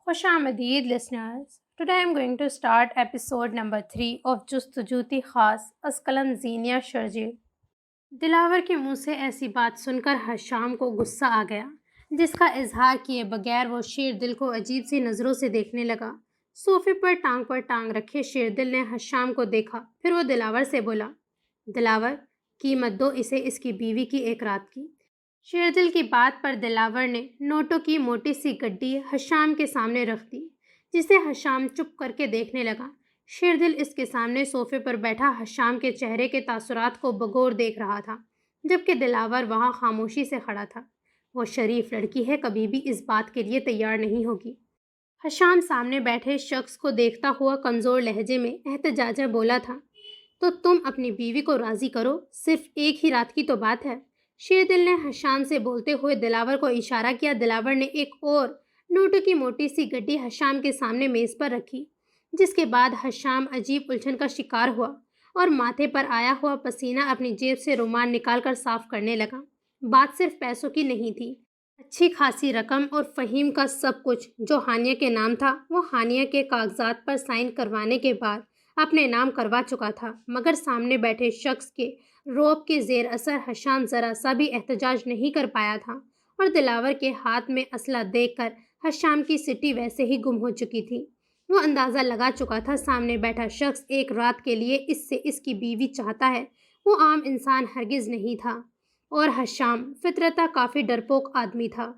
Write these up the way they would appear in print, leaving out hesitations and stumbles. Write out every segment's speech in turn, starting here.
خوش آمدید listeners. Today I'm going to start episode number 3 of جستجوتی خاص از قلم زینیا شرجیل. دلاور کے منہ سے ایسی بات سن کر حشام کو غصہ آ گیا، جس کا اظہار کیے بغیر وہ شیر دل کو عجیب سی نظروں سے دیکھنے لگا۔ صوفے پر ٹانگ رکھے شیر دل نے حشام کو دیکھا، پھر وہ دلاور سے بولا، دلاور، قیمت دو اسے اس کی بیوی کی ایک رات کی۔ شیردل کی بات پر دلاور نے نوٹوں کی موٹی سی گڈی حشام کے سامنے رکھ دی، جسے حشام چپ کر کے دیکھنے لگا۔ شیردل اس کے سامنے صوفے پر بیٹھا حشام کے چہرے کے تاثرات کو بغور دیکھ رہا تھا، جبکہ دلاور وہاں خاموشی سے کھڑا تھا۔ وہ شریف لڑکی ہے، کبھی بھی اس بات کے لیے تیار نہیں ہوگی۔ حشام سامنے بیٹھے شخص کو دیکھتا ہوا کمزور لہجے میں احتجاجاً بولا تھا، تو تم اپنی بیوی کو راضی کرو، صرف ایک ہی رات کی تو بات ہے۔ شیردل نے حشام سے بولتے ہوئے دلاور کو اشارہ کیا۔ دلاور نے ایک اور نوٹوں کی موٹی سی گڈی حشام کے سامنے میز پر رکھی، جس کے بعد حشام عجیب الجھن کا شکار ہوا اور ماتھے پر آیا ہوا پسینہ اپنی جیب سے رومال نکال کر صاف کرنے لگا۔ بات صرف پیسوں کی نہیں تھی، اچھی خاصی رقم اور فہیم کا سب کچھ جو ہانیہ کے نام تھا، وہ ہانیہ کے کاغذات پر سائن کروانے کے بعد اپنے نام کروا چکا تھا، مگر سامنے بیٹھے شخص کے رعب کے زیر اثر حشام ذرا سا بھی احتجاج نہیں کر پایا تھا، اور دلاور کے ہاتھ میں اسلحہ دیکھ کر حشام کی سٹی ویسے ہی گم ہو چکی تھی۔ وہ اندازہ لگا چکا تھا سامنے بیٹھا شخص ایک رات کے لیے اس سے اس کی بیوی چاہتا ہے، وہ عام انسان ہرگز نہیں تھا، اور حشام فطرتاً کافی ڈرپوک آدمی تھا۔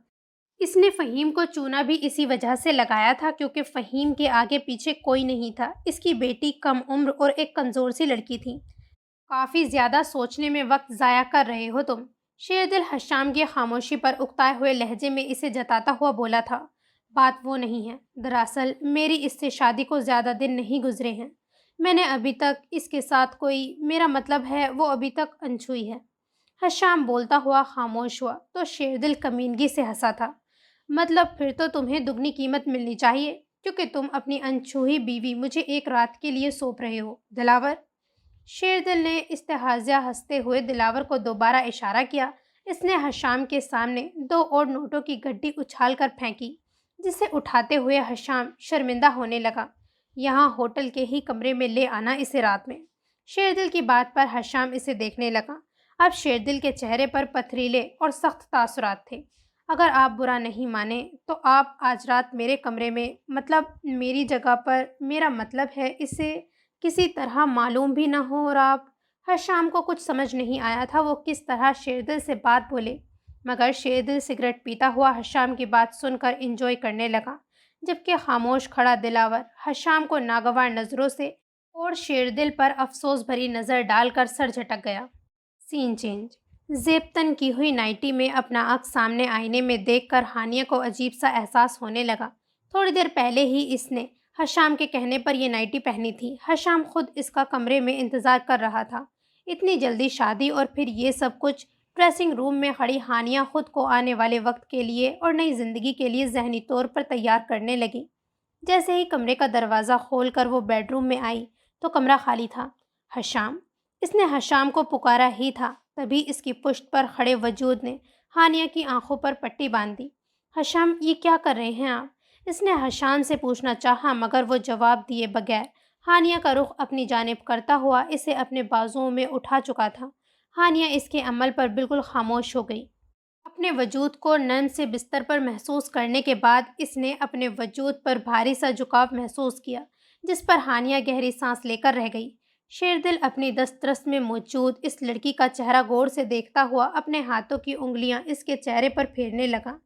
اس نے فہیم کو چونا بھی اسی وجہ سے لگایا تھا کیونکہ فہیم کے آگے پیچھے کوئی نہیں تھا۔ اس کی بیٹی کم عمر اور ایک کمزور سی لڑکی تھی۔ کافی زیادہ سوچنے میں وقت ضائع کر رہے ہو تم، شیردل حشام کی خاموشی پر اکتائے ہوئے لہجے میں اسے جتاتا ہوا بولا تھا۔ بات وہ نہیں ہے، دراصل میری اس سے شادی کو زیادہ دن نہیں گزرے ہیں، میں نے ابھی تک اس کے ساتھ میرا مطلب ہے وہ ابھی تک انچھوئی ہے۔ حشام بولتا ہوا خاموش ہوا تو شیردل کمینگی سے ہنسا تھا۔ مطلب پھر تو تمہیں دگنی قیمت ملنی چاہیے، کیونکہ تم اپنی انچوہی بیوی مجھے ایک رات کے لیے سونپ رہے ہو، دلاور۔ شیردل نے استہزاء ہنستے ہوئے دلاور کو دوبارہ اشارہ کیا۔ اس نے حشام کے سامنے دو اور نوٹوں کی گڈی اچھال کر پھینکی، جسے اٹھاتے ہوئے حشام شرمندہ ہونے لگا۔ یہاں ہوٹل کے ہی کمرے میں لے آنا اسے رات میں۔ شیردل کی بات پر حشام اسے دیکھنے لگا۔ اب شیردل کے چہرے پر پتھریلے اور سخت تاثرات تھے۔ اگر آپ برا نہیں مانیں تو آپ آج رات میرے کمرے میں، مطلب میری جگہ پر، میرا مطلب ہے اسے کسی طرح معلوم بھی نہ ہو، اور آپ۔ حشام کو کچھ سمجھ نہیں آیا تھا وہ کس طرح شیردل سے بات بولے، مگر شیردل سگریٹ پیتا ہوا حشام کی بات سن کر انجوائے کرنے لگا، جبکہ خاموش کھڑا دلاور حشام کو ناگوار نظروں سے اور شیردل پر افسوس بھری نظر ڈال کر سر جھٹک گیا۔ سین چینج۔ زیب کی ہوئی نائٹی میں اپنا عکس سامنے آئینے میں دیکھ کر ہانیہ کو عجیب سا احساس ہونے لگا۔ تھوڑی دیر پہلے ہی اس نے حشام کے کہنے پر یہ نائٹی پہنی تھی۔ حشام خود اس کا کمرے میں انتظار کر رہا تھا۔ اتنی جلدی شادی اور پھر یہ سب کچھ۔ ڈریسنگ روم میں کھڑی ہانیہ خود کو آنے والے وقت کے لیے اور نئی زندگی کے لیے ذہنی طور پر تیار کرنے لگی۔ جیسے ہی کمرے کا دروازہ کھول کر وہ بیڈ روم میں آئی تو کمرہ خالی تھا۔ حشام، اس نے حشام کو پکارا ہی تھا، تبھی اس کی پشت پر کھڑے وجود نے ہانیہ کی آنکھوں پر پٹی باندھ دی۔ حشام، یہ کیا کر رہے ہیں آپ؟ اس نے حشام سے پوچھنا چاہا، مگر وہ جواب دیے بغیر ہانیہ کا رخ اپنی جانب کرتا ہوا اسے اپنے بازوؤں میں اٹھا چکا تھا۔ ہانیہ اس کے عمل پر بالکل خاموش ہو گئی۔ اپنے وجود کو نرم سے بستر پر محسوس کرنے کے بعد اس نے اپنے وجود پر بھاری سا جھکاؤ محسوس کیا، جس پر ہانیہ گہری سانس لے کر رہ گئی۔ شیردل اپنی دسترس میں موجود اس لڑکی کا چہرہ غور سے دیکھتا ہوا اپنے ہاتھوں کی انگلیاں اس کے چہرے پر پھیرنے لگا،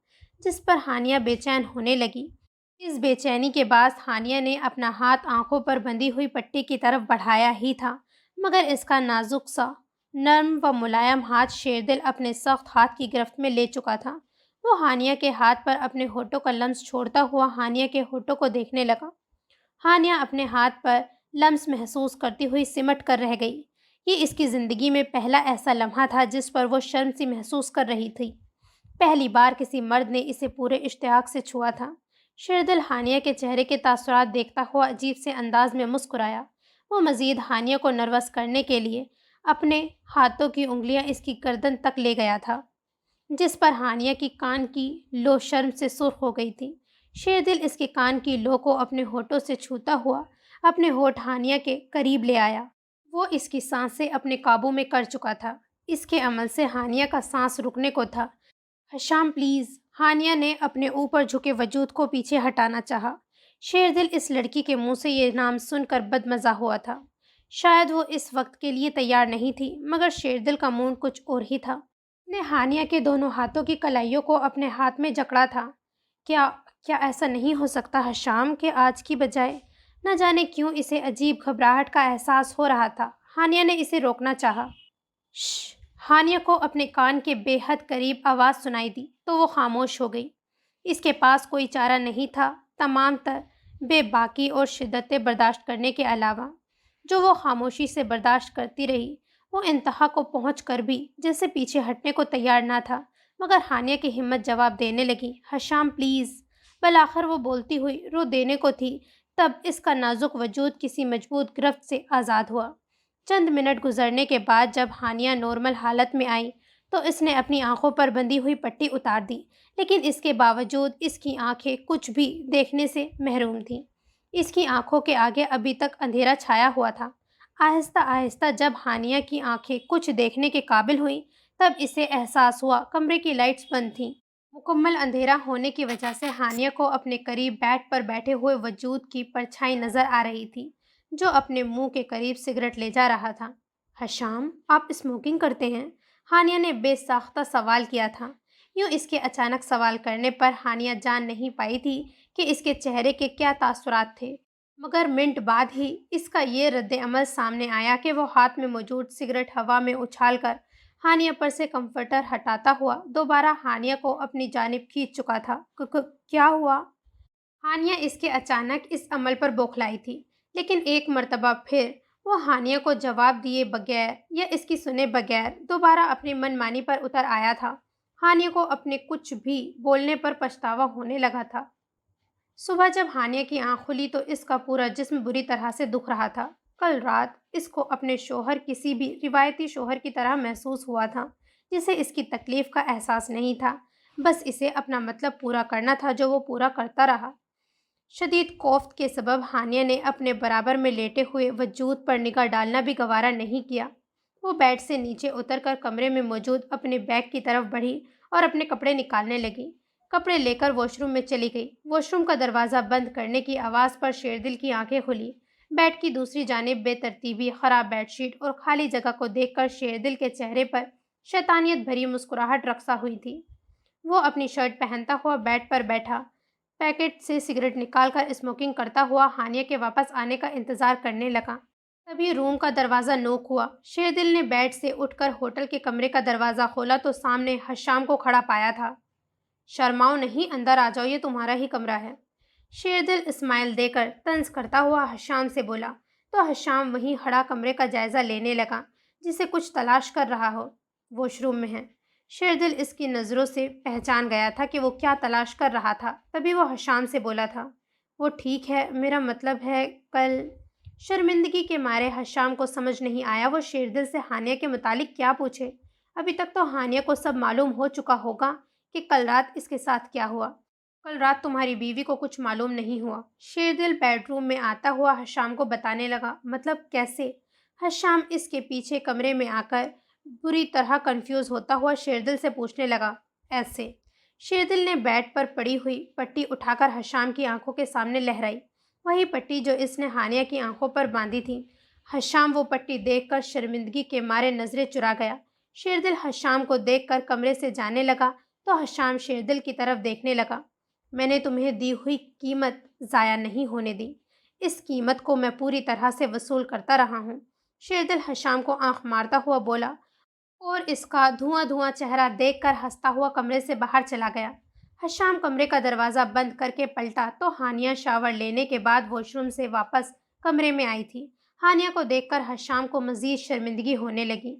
جس پر ہانیہ بے چین ہونے لگی۔ اس بے چینی کے باعث ہانیہ نے اپنا ہاتھ آنکھوں پر بندھی ہوئی پٹی کی طرف بڑھایا ہی تھا، مگر اس کا نازک سا، نرم و ملائم ہاتھ شیردل اپنے سخت ہاتھ کی گرفت میں لے چکا تھا۔ وہ ہانیہ کے ہاتھ پر اپنے ہونٹوں کا لمس چھوڑتا ہوا ہانیہ کے ہونٹوں کو دیکھنے لگا۔ ہانیہ اپنے ہاتھ پر لمس محسوس کرتی ہوئی سمٹ کر رہ گئی۔ یہ اس کی زندگی میں پہلا ایسا لمحہ تھا جس پر وہ شرم سی محسوس کر رہی تھی۔ پہلی بار کسی مرد نے اسے پورے اشتیاق سے چھوا تھا۔ شیردل ہانیہ کے چہرے کے تاثرات دیکھتا ہوا عجیب سے انداز میں مسکرایا۔ وہ مزید ہانیہ کو نروس کرنے کے لیے اپنے ہاتھوں کی انگلیاں اس کی گردن تک لے گیا تھا، جس پر ہانیہ کی کان کی لو شرم سے سرخ ہو گئی تھی۔ شیردل اس کے کان کی لو کو اپنے ہونٹوں سے چھوتا ہوا اپنے ہونٹ ہانیہ کے قریب لے آیا۔ وہ اس کی سانسیں اپنے قابو میں کر چکا تھا۔ اس کے عمل سے ہانیہ کا سانس رکنے کو تھا۔ حشام پلیز، ہانیہ نے اپنے اوپر جھکے وجود کو پیچھے ہٹانا چاہا۔ شیردل اس لڑکی کے منہ سے یہ نام سن کر بدمزہ ہوا تھا۔ شاید وہ اس وقت کے لیے تیار نہیں تھی، مگر شیردل کا موڈ کچھ اور ہی تھا۔ نے ہانیہ کے دونوں ہاتھوں کی کلائیوں کو اپنے ہاتھ میں جکڑا تھا۔ کیا کیا ایسا نہیں ہو سکتا حشام کہ آج کی بجائے؟ نہ جانے کیوں اسے عجیب گھبراہٹ کا احساس ہو رہا تھا۔ ہانیہ نے اسے روکنا چاہا۔ شش! ہانیہ کو اپنے کان کے بے حد قریب آواز سنائی دی تو وہ خاموش ہو گئی۔ اس کے پاس کوئی چارہ نہیں تھا تمام تر بے باکی اور شدتیں برداشت کرنے کے علاوہ، جو وہ خاموشی سے برداشت کرتی رہی۔ وہ انتہا کو پہنچ کر بھی جیسے پیچھے ہٹنے کو تیار نہ تھا، مگر ہانیہ کی ہمت جواب دینے لگی، حشام پلیز۔ بالآخر وہ بولتی ہوئی رو دینے کو تھی، تب اس کا نازک وجود کسی مضبوط گرفت سے آزاد ہوا۔ چند منٹ گزرنے کے بعد جب ہانیہ نارمل حالت میں آئی تو اس نے اپنی آنکھوں پر بندھی ہوئی پٹی اتار دی، لیکن اس کے باوجود اس کی آنکھیں کچھ بھی دیکھنے سے محروم تھیں۔ اس کی آنکھوں کے آگے ابھی تک اندھیرا چھایا ہوا تھا۔ آہستہ آہستہ جب ہانیہ کی آنکھیں کچھ دیکھنے کے قابل ہوئیں تب اسے احساس ہوا کمرے کی لائٹس بند تھیں۔ مکمل اندھیرا ہونے کی وجہ سے ہانیہ کو اپنے قریب بیڈ پر بیٹھے ہوئے وجود کی پرچھائی نظر آ رہی تھی، جو اپنے منہ کے قریب سگریٹ لے جا رہا تھا۔ حشام، آپ اسموکنگ کرتے ہیں؟ ہانیہ نے بے ساختہ سوال کیا تھا۔ یوں اس کے اچانک سوال کرنے پر ہانیہ جان نہیں پائی تھی کہ اس کے چہرے کے کیا تاثرات تھے، مگر منٹ بعد ہی اس کا یہ رد عمل سامنے آیا کہ وہ ہاتھ میں موجود سگریٹ ہوا میں اچھال کر ہانیہ پر سے کمفرٹر ہٹاتا ہوا دوبارہ ہانیہ کو اپنی جانب کھینچ چکا تھا۔ کیا ہوا؟ ہانیہ اس کے اچانک اس عمل پر بوکھلائی تھی، لیکن ایک مرتبہ پھر وہ ہانیہ کو جواب دیے بغیر یا اس کی سنے بغیر دوبارہ اپنی من مانی پر اتر آیا تھا۔ ہانیہ کو اپنے کچھ بھی بولنے پر پچھتاوا ہونے لگا تھا۔ صبح جب ہانیہ کی آنکھ کھلی تو اس کا پورا جسم بری طرح سے دکھ رہا تھا۔ کل رات اس کو اپنے شوہر کسی بھی روایتی شوہر کی طرح محسوس ہوا تھا، جسے اس کی تکلیف کا احساس نہیں تھا، بس اسے اپنا مطلب پورا کرنا تھا جو وہ پورا کرتا رہا۔ شدید کوفت کے سبب ہانیہ نے اپنے برابر میں لیٹے ہوئے وجود پر نگاہ ڈالنا بھی گوارا نہیں کیا۔ وہ بیڈ سے نیچے اتر کر کمرے میں موجود اپنے بیگ کی طرف بڑھی اور اپنے کپڑے نکالنے لگی۔ کپڑے لے کر واش روم میں چلی گئی۔ واش روم کا دروازہ بند کرنے کی آواز پر شیردل کی آنکھیں کھلی۔ بیڈ کی دوسری جانب بے ترتیبی، خراب بیڈ شیٹ اور خالی جگہ کو دیکھ کر شیردل کے چہرے پر شیطانیت بھری مسکراہٹ رقصہ ہوئی تھی۔ وہ اپنی شرٹ پہنتا ہوا بیڈ پر بیٹھا، پیکٹ سے سگریٹ نکال کر اسموکنگ کرتا ہوا ہانیہ کے واپس آنے کا انتظار کرنے لگا۔ تبھی روم کا دروازہ نوک ہوا۔ شیردل نے بیڈ سے اٹھ کر ہوٹل کے کمرے کا دروازہ کھولا تو سامنے حشام کو کھڑا پایا تھا۔ شرماؤ نہیں، اندر آ جاؤ، یہ تمہارا ہی کمرہ ہے۔ شیردل اسمائل دے کر طنز کرتا ہوا حشام سے بولا تو حشام وہیں کھڑا کمرے کا جائزہ لینے لگا جسے کچھ تلاش کر رہا ہو۔ واش روم میں ہے۔ شیردل اس کی نظروں سے پہچان گیا تھا کہ وہ کیا تلاش کر رہا تھا، تبھی وہ حشام سے بولا تھا، وہ ٹھیک ہے، میرا مطلب ہے کل۔ شرمندگی کے مارے حشام کو سمجھ نہیں آیا وہ شیردل سے ہانیہ کے متعلق کیا پوچھے۔ ابھی تک تو ہانیہ کو سب معلوم ہو چکا ہوگا کہ کل رات اس کے ساتھ کیا ہوا۔ کل رات تمہاری بیوی کو کچھ معلوم نہیں ہوا؟ شیردل بیڈ روم میں آتا ہوا حشام کو بتانے لگا۔ مطلب کیسے؟ حشام اس کے پیچھے کمرے میں آ کر بری طرح کنفیوز ہوتا ہوا شیردل سے پوچھنے لگا۔ ایسے۔ شیردل نے بیڈ پر پڑی ہوئی پٹی اٹھا کر حشام کی آنکھوں کے سامنے لہرائی، وہی پٹی جو اس نے ہانیہ کی آنکھوں پر باندھی تھی۔ حشام وہ پٹی دیکھ کر شرمندگی کے مارے نظریں چرا گیا۔ شیردل حشام کو دیکھ کر کمرے سے جانے لگا تو حشام شیردل کی طرف دیکھنے لگا۔ میں نے تمہیں دی ہوئی قیمت ضائع نہیں ہونے دی، اس قیمت کو میں پوری طرح سے وصول کرتا رہا ہوں۔ شیردل حشام کو آنکھ مارتا ہوا بولا اور اس کا دھواں دھواں چہرہ دیکھ کر ہنستا ہوا کمرے سے باہر چلا گیا۔ حشام کمرے کا دروازہ بند کر کے پلٹا تو ہانیہ شاور لینے کے بعد واش روم سے واپس کمرے میں آئی تھی۔ ہانیہ کو دیکھ کر حشام کو مزید شرمندگی ہونے لگی۔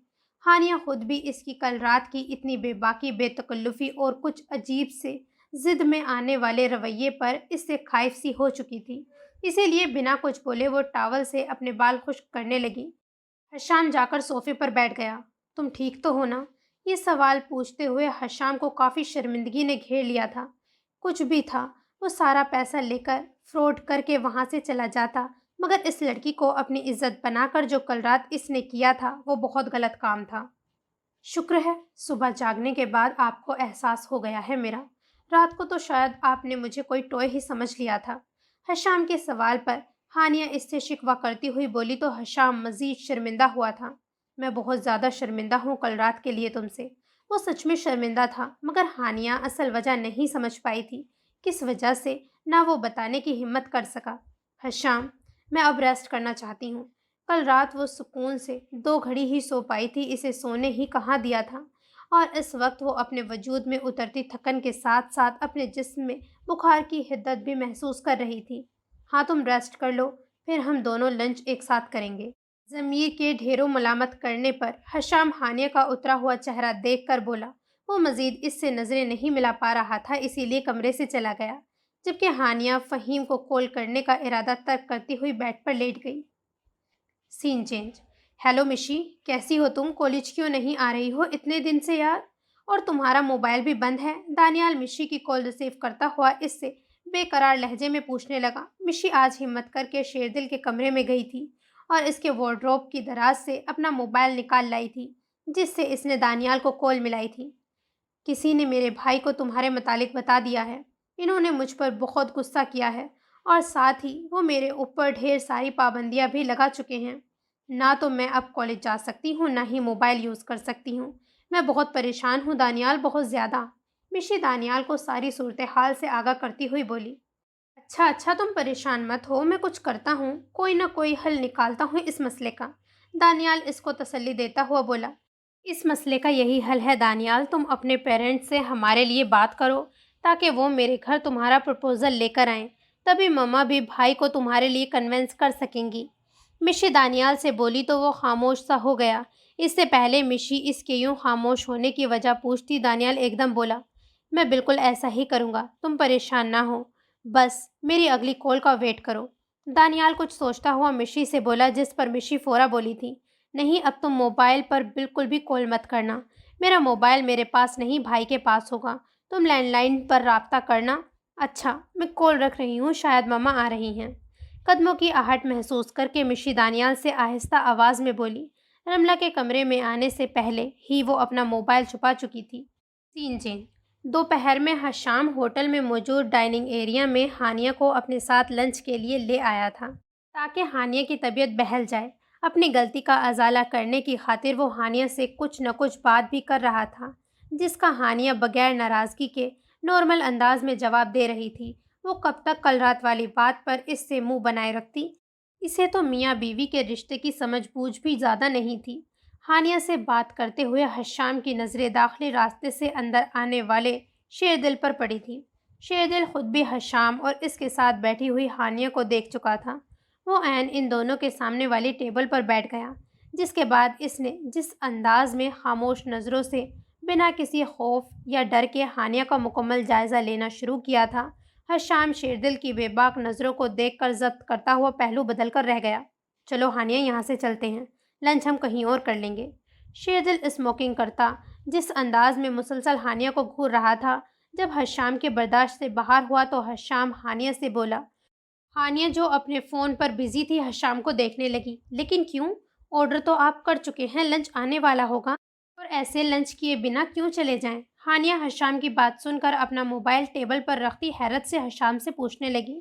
ہانیہ خود بھی اس کی کل رات کی اتنی بے باکی، بے تکلفی اور کچھ عجیب سے ضد میں آنے والے رویے پر اس سے خائف سی ہو چکی تھی، اسی لیے بنا کچھ بولے وہ ٹاول سے اپنے بال خشک کرنے لگی۔ حشام جا کر صوفے پر بیٹھ گیا۔ تم ٹھیک تو ہو نا؟ یہ سوال پوچھتے ہوئے حشام کو کافی شرمندگی نے گھیر لیا تھا۔ کچھ بھی تھا، وہ سارا پیسہ لے کر فراڈ کر کے وہاں سے چلا جاتا، مگر اس لڑکی کو اپنی عزت بنا کر جو کل رات اس نے کیا تھا وہ بہت غلط کام تھا۔ شکر ہے صبح جاگنے کے بعد آپ کو احساس ہو گیا ہے میرا۔ رات کو تو شاید آپ نے مجھے کوئی ٹوئے ہی سمجھ لیا تھا۔ حشام کے سوال پر ہانیہ اس سے شکوہ کرتی ہوئی بولی تو حشام مزید شرمندہ ہوا تھا۔ میں بہت زیادہ شرمندہ ہوں کل رات کے لیے تم سے۔ وہ سچ میں شرمندہ تھا، مگر ہانیہ اصل وجہ نہیں سمجھ پائی تھی، کس وجہ سے نہ وہ بتانے کی ہمت کر سکا۔ حشام، میں اب ریسٹ کرنا چاہتی ہوں۔ کل رات وہ سکون سے 2 گھڑی ہی سو پائی تھی، اسے سونے ہی کہاں دیا تھا، اور اس وقت وہ اپنے وجود میں اترتی تھکن کے ساتھ ساتھ اپنے جسم میں بخار کی حدت بھی محسوس کر رہی تھی۔ ہاں تم ریسٹ کر لو، پھر ہم دونوں لنچ ایک ساتھ کریں گے۔ ضمیر کے ڈھیروں ملامت کرنے پر حشام ہانیہ کا اترا ہوا چہرہ دیکھ کر بولا۔ وہ مزید اس سے نظریں نہیں ملا پا رہا تھا، اسی لیے کمرے سے چلا گیا، جبکہ ہانیہ فہیم کو کال کرنے کا ارادہ ترک کرتی ہوئی بیڈ پر لیٹ گئی۔ سین چینج۔ ہیلو مشی، کیسی ہو تم؟ کالج کیوں نہیں آ رہی ہو اتنے دن سے یار؟ اور تمہارا موبائل بھی بند ہے؟ دانیال مشی کی کال ریسیو کرتا ہوا اس سے بے قرار لہجے میں پوچھنے لگا۔ مشی آج ہمت کر کے شیردل کے کمرے میں گئی تھی اور اس کے وارڈروب کی دراز سے اپنا موبائل نکال لائی تھی، جس سے اس نے دانیال کو کال ملائی تھی۔ کسی نے میرے بھائی کو تمہارے متعلق بتا دیا ہے۔ انہوں نے مجھ پر بہت غصہ کیا ہے، اور ساتھ ہی وہ میرے اوپر ڈھیر ساری پابندیاں بھی لگا چکے ہیں۔ نہ تو میں اب کالج جا سکتی ہوں، نہ ہی موبائل یوز کر سکتی ہوں۔ میں بہت پریشان ہوں دانیال، بہت زیادہ۔ مشی دانیال کو ساری صورتحال سے آگاہ کرتی ہوئی بولی۔ اچھا تم پریشان مت ہو، میں کچھ کرتا ہوں، کوئی نہ کوئی حل نکالتا ہوں اس مسئلے کا۔ دانیال اس کو تسلی دیتا ہوا بولا۔ اس مسئلے کا یہی حل ہے دانیال، تم اپنے پیرنٹس سے ہمارے لیے بات کرو تاکہ وہ میرے گھر تمہارا پرپوزل لے کر آئیں، تبھی مما بھی بھائی کو تمہارے لیے کنونس کر سکیں گی۔ مشی دانیال سے بولی تو وہ خاموش سا ہو گیا۔ اس سے پہلے مشی اس کے یوں خاموش ہونے کی وجہ پوچھتی، دانیال ایک دم بولا، میں بالکل ایسا ہی کروں گا، تم پریشان نہ ہو، بس میری اگلی کال کا ویٹ کرو۔ دانیال کچھ سوچتا ہوا مشی سے بولا، جس پر مشی فورا بولی تھی، نہیں اب تم موبائل پر بالکل بھی کال مت کرنا، میرا موبائل میرے پاس نہیں بھائی کے پاس ہوگا، تم لینڈ لائن پر رابطہ کرنا۔ اچھا میں کال رکھ رہی ہوں، شاید مما آ رہی ہیں۔ قدموں کی آہٹ محسوس کر کے مشی دانیال سے آہستہ آواز میں بولی۔ رملہ کے کمرے میں آنے سے پہلے ہی وہ اپنا موبائل چھپا چکی تھی۔ سین چینج۔ دوپہر میں حشام ہوٹل میں موجود ڈائننگ ایریا میں ہانیہ کو اپنے ساتھ لنچ کے لیے لے آیا تھا، تاکہ ہانیہ کی طبیعت بہل جائے۔ اپنی غلطی کا ازالہ کرنے کی خاطر وہ ہانیہ سے کچھ نہ کچھ بات بھی کر رہا تھا، جس کا ہانیہ بغیر ناراضگی کے نارمل انداز میں جواب دے رہی تھی۔ وہ کب تک کل رات والی بات پر اس سے منہ بنائے رکھتی؟ اسے تو میاں بیوی کے رشتے کی سمجھ بوجھ بھی زیادہ نہیں تھی۔ ہانیہ سے بات کرتے ہوئے حشام کی نظریں داخلی راستے سے اندر آنے والے شیردل پر پڑی تھی۔ شیردل خود بھی حشام اور اس کے ساتھ بیٹھی ہوئی ہانیہ کو دیکھ چکا تھا۔ وہ عین ان دونوں کے سامنے والی ٹیبل پر بیٹھ گیا، جس کے بعد اس نے جس انداز میں خاموش نظروں سے بنا کسی خوف یا ڈر کے ہانیہ کا مکمل جائزہ لینا شروع کیا تھا، حشام شیردل کی بے باک نظروں کو دیکھ کر ضبط کرتا ہوا پہلو بدل کر رہ گیا۔ چلو ہانیہ یہاں سے چلتے ہیں، لنچ ہم کہیں اور کر لیں گے۔ شیردل اسموکنگ کرتا جس انداز میں مسلسل ہانیہ کو گھور رہا تھا، جب حشام کے برداشت سے باہر ہوا تو حشام ہانیہ سے بولا۔ ہانیہ جو اپنے فون پر بزی تھی حشام کو دیکھنے لگی۔ لیکن کیوں؟ آرڈر تو آپ کر چکے ہیں، لنچ آنے والا ہوگا، اور ایسے لنچ کیے بنا کیوں چلے جائیں؟ ہانیہ حشام کی بات سن کر اپنا موبائل ٹیبل پر رکھتی حیرت سے حشام سے پوچھنے لگی۔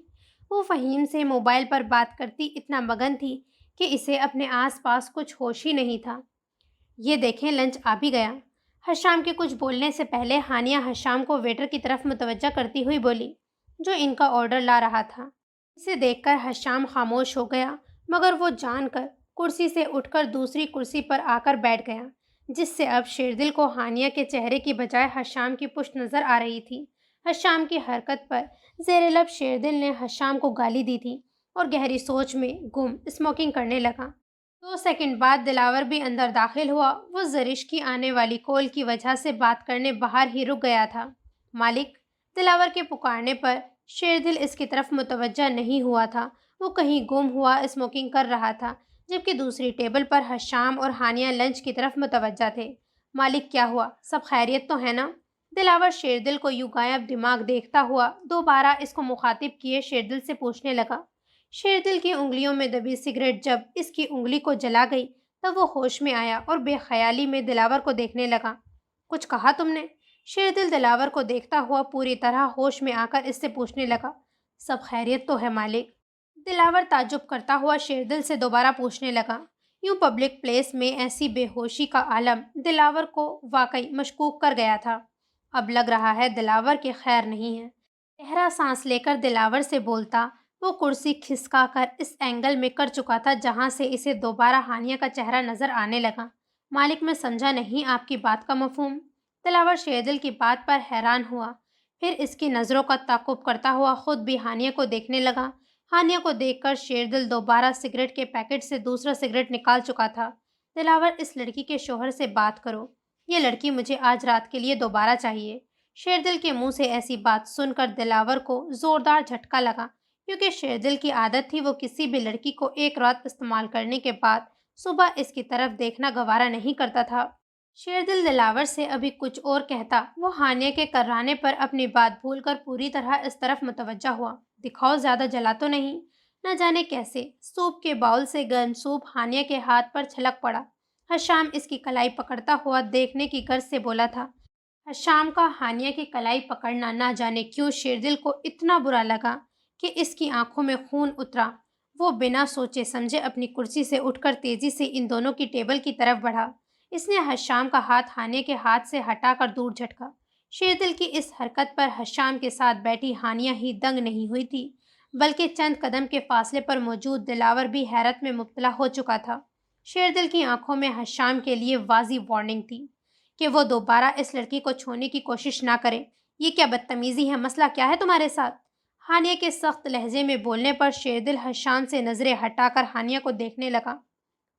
وہ فہیم سے موبائل پر بات کرتی اتنا مگن تھی کہ اسے اپنے آس پاس کچھ ہوش ہی نہیں تھا۔ یہ دیکھیں لنچ آ بھی گیا۔ حشام کے کچھ بولنے سے پہلے ہانیہ حشام کو ویٹر کی طرف متوجہ کرتی ہوئی بولی، جو ان کا آرڈر لا رہا تھا۔ اسے دیکھ کر حشام خاموش ہو گیا، مگر وہ جان کر کرسی سے اٹھ کر دوسری کرسی پر آ کر بیٹھ گیا، جس سے اب شیردل کو ہانیہ کے چہرے کی بجائے حشام کی پشت نظر آ رہی تھی۔ حشام کی حرکت پر زیر لب شیردل نے حشام کو گالی دی تھی اور گہری سوچ میں گم اسموکنگ کرنے لگا۔ 2 سیکنڈ بعد دلاور بھی اندر داخل ہوا۔ وہ زرش کی آنے والی کال کی وجہ سے بات کرنے باہر ہی رک گیا تھا۔ مالک! دلاور کے پکارنے پر شیردل اس کی طرف متوجہ نہیں ہوا تھا۔ وہ کہیں گم ہوا اسموکنگ کر رہا تھا، جبکہ دوسری ٹیبل پر حشام اور ہانیہ لنچ کی طرف متوجہ تھے۔ مالک کیا ہوا؟ سب خیریت تو ہے نا؟ دلاور شیردل کو یوں غائب دماغ دیکھتا ہوا دوبارہ اس کو مخاطب کیے شیردل سے پوچھنے لگا۔ شیردل کی انگلیوں میں دبی سگریٹ جب اس کی انگلی کو جلا گئی تب وہ ہوش میں آیا اور بے خیالی میں دلاور کو دیکھنے لگا۔ کچھ کہا تم نے؟ شیردل دلاور کو دیکھتا ہوا پوری طرح ہوش میں آ کر اس سے پوچھنے لگا۔ سب خیریت تو ہے مالک؟ دلاور تعجب کرتا ہوا شیردل سے دوبارہ پوچھنے لگا۔ یوں پبلک پلیس میں ایسی بے ہوشی کا عالم دلاور کو واقعی مشکوک کر گیا تھا۔ اب لگ رہا ہے دلاور کے خیر نہیں ہے۔ گہرا سانس لے کر دلاور سے بولتا وہ کرسی کھسکا کر اس اینگل میں کر چکا تھا جہاں سے اسے دوبارہ ہانیہ کا چہرہ نظر آنے لگا۔ مالک میں سمجھا نہیں آپ کی بات کا مفہوم۔ دلاور شیردل کی بات پر حیران ہوا، پھر اس کی نظروں کا تعاقب کرتا ہوا خود بھی ہانیہ کو دیکھنے لگا۔ ہانیہ کو دیکھ کر شیردل دوبارہ سگریٹ کے پیکٹ سے دوسرا سگریٹ نکال چکا تھا۔ دلاور اس لڑکی کے شوہر سے بات کرو، یہ لڑکی مجھے آج رات کے لیے دوبارہ چاہیے۔ شیردل کے منہ سے ایسی بات سن کر دلاور کو زوردار جھٹکا لگا، کیونکہ شیردل کی عادت تھی وہ کسی بھی لڑکی کو ایک رات استعمال کرنے کے بعد صبح اس کی طرف دیکھنا گوارا نہیں کرتا تھا۔ شیردل دلاور سے ابھی کچھ اور کہتا، وہ ہانیہ کے کرانے پر اپنی بات بھول کر پوری طرح اس طرف متوجہ ہوا۔ دکھاؤ زیادہ جلا تو نہیں؟ نہ جانے کیسے سوپ کے باؤل سے گرم سوپ ہانیہ کے ہاتھ پر چھلک پڑا۔ حشام اس کی کلائی پکڑتا ہوا دیکھنے کی غرض سے بولا تھا۔ حشام کا ہانیہ کی کلائی پکڑنا نہ جانے کیوں شیردل کو اتنا برا لگا کہ اس کی آنکھوں میں خون اترا۔ وہ بنا سوچے سمجھے اپنی کرسی سے اٹھ کر تیزی سے ان دونوں کی ٹیبل کی طرف بڑھا۔ اس نے حشام کا ہاتھ ہانیہ کے ہاتھ سے ہٹا کر دور جھٹکا۔ شیردل کی اس حرکت پر حشام کے ساتھ بیٹھی ہانیہ ہی دنگ نہیں ہوئی تھی، بلکہ چند قدم کے فاصلے پر موجود دلاور بھی حیرت میں مبتلا ہو چکا تھا۔ شیردل کی آنکھوں میں حشام کے لیے واضح وارننگ تھی کہ وہ دوبارہ اس لڑکی کو چھونے کی کوشش نہ کرے۔ یہ کیا بدتمیزی ہے؟ مسئلہ کیا ہے تمہارے ساتھ؟ ہانیہ کے سخت لہجے میں بولنے پر شیردل حشام سے نظریں ہٹا کر ہانیہ کو دیکھنے لگا۔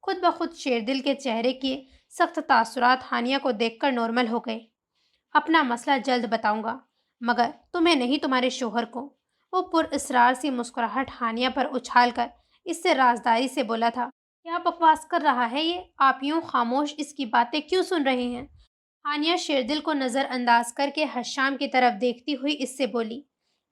خود بخود شیردل کے چہرے کے سخت تاثرات ہانیہ کو دیکھ کر نارمل ہو گئے۔ اپنا مسئلہ جلد بتاؤں گا، مگر تمہیں نہیں تمہارے شوہر کو۔ وہ پر اسرار سی مسکراہٹ ہانیہ پر اچھال کر اس سے رازداری سے بولا تھا۔ کیا بکواس کر رہا ہے یہ؟ آپ یوں خاموش اس کی باتیں کیوں سن رہے ہیں؟ ہانیہ شیردل کو نظر انداز کر کے حشام کی طرف دیکھتی ہوئی اس سے بولی۔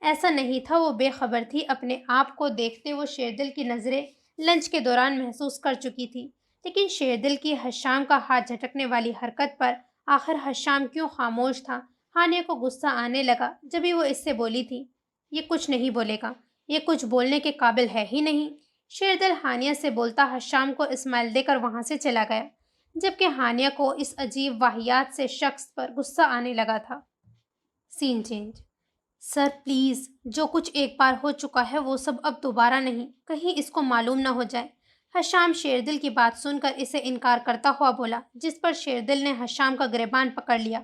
ایسا نہیں تھا وہ بے خبر تھی، اپنے آپ کو دیکھتے وہ شیردل کی نظریں لنچ کے دوران محسوس کر چکی تھی، لیکن شیردل کی حشام کا ہاتھ جھٹکنے والی حرکت پر آخر حشام کیوں خاموش تھا؟ ہانیہ کو غصہ آنے لگا جبھی وہ اس سے بولی تھی، یہ کچھ نہیں بولے گا، یہ کچھ بولنے کے قابل ہے ہی نہیں۔ شیردل ہانیہ سے بولتا حشام کو اسمائل دے کر وہاں سے چلا گیا، جبکہ ہانیہ کو اس عجیب واہیات سے شخص پر غصہ آنے لگا تھا۔ سین چینج۔ سر پلیز، جو کچھ ایک بار ہو چکا ہے وہ سب اب دوبارہ نہیں، کہیں اس کو معلوم نہ ہو جائے۔ حشام شیردل کی بات سن کر اسے انکار کرتا ہوا بولا، جس پر شیردل نے حشام کا گریبان پکڑ لیا۔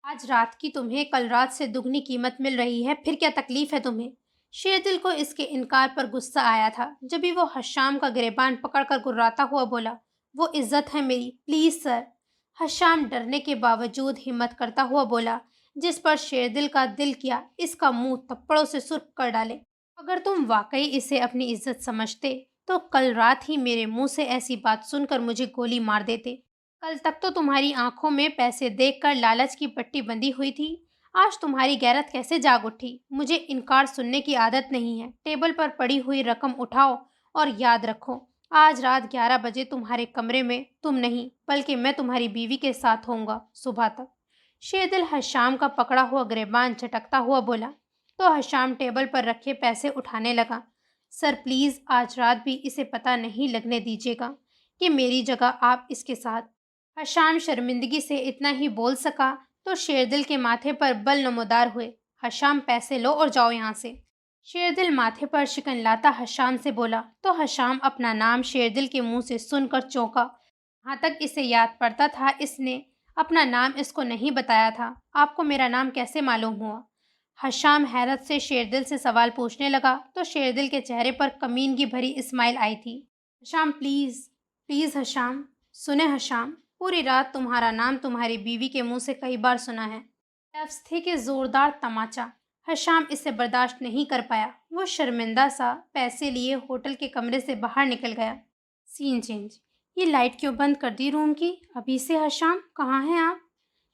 آج رات کی تمہیں کل رات سے دگنی قیمت مل رہی ہے، پھر کیا تکلیف ہے تمہیں؟ شیردل کو اس کے انکار پر غصہ آیا تھا، جبھی وہ حشام کا گریبان پکڑ کر گراتا ہوا بولا، وہ عزت ہے میری، پلیز سر۔ حشام ڈرنے کے باوجود ہمت کرتا ہوا بولا، جس پر شیردل کا دل کیا اس کا منہ تھپڑوں سے سرخ کر ڈالے۔ اگر تم واقعی اسے اپنی عزت سمجھتے تو کل رات ہی میرے منہ سے ایسی بات سن کر مجھے گولی مار دیتے۔ کل تک تو تمہاری آنکھوں میں پیسے دیکھ کر لالچ کی پٹی بندھی ہوئی تھی، آج تمہاری غیرت کیسے جاگ اٹھی؟ مجھے انکار سننے کی عادت نہیں ہے۔ ٹیبل پر پڑی ہوئی رقم اٹھاؤ اور یاد رکھو، آج رات 11 بجے تمہارے کمرے میں تم نہیں بلکہ میں تمہاری بیوی کے ساتھ ہوں گا، صبح تک۔ شیردل حشام کا پکڑا ہوا گریبان جھٹکتا ہوا بولا، تو حشام ٹیبل پر رکھے پیسے اٹھانے لگا۔ سر پلیز آج رات بھی اسے پتہ نہیں لگنے دیجیے گا کہ میری جگہ آپ اس کے ساتھ۔ حشام شرمندگی سے اتنا ہی بول سکا تو شیردل کے ماتھے پر بل نمودار ہوئے۔ حشام پیسے لو اور جاؤ یہاں سے۔ شیردل ماتھے پر شکن لاتا حشام سے بولا، تو حشام اپنا نام شیردل کے منہ سے سن کر چونکا۔ جہاں تک اسے یاد پڑتا تھا اس نے اپنا نام اس کو نہیں بتایا تھا۔ آپ کو میرا نام کیسے معلوم ہوا؟ حشام حیرت سے شیردل سے سوال پوچھنے لگا تو شیردل کے چہرے پر کمینگی بھری اسمائل آئی تھی۔ حشام پلیز، پلیز حشام، سنیں حشام، پوری رات تمہارا نام تمہاری بیوی کے منہ سے کئی بار سنا ہے۔ لفظ تھے کہ زوردار تماچا۔ حشام اسے برداشت نہیں کر پایا، وہ شرمندہ سا پیسے لیے ہوٹل کے کمرے سے باہر نکل گیا۔ سین چینج۔ یہ لائٹ کیوں بند کر دی روم کی ابھی سے؟ حشام کہاں ہیں آپ؟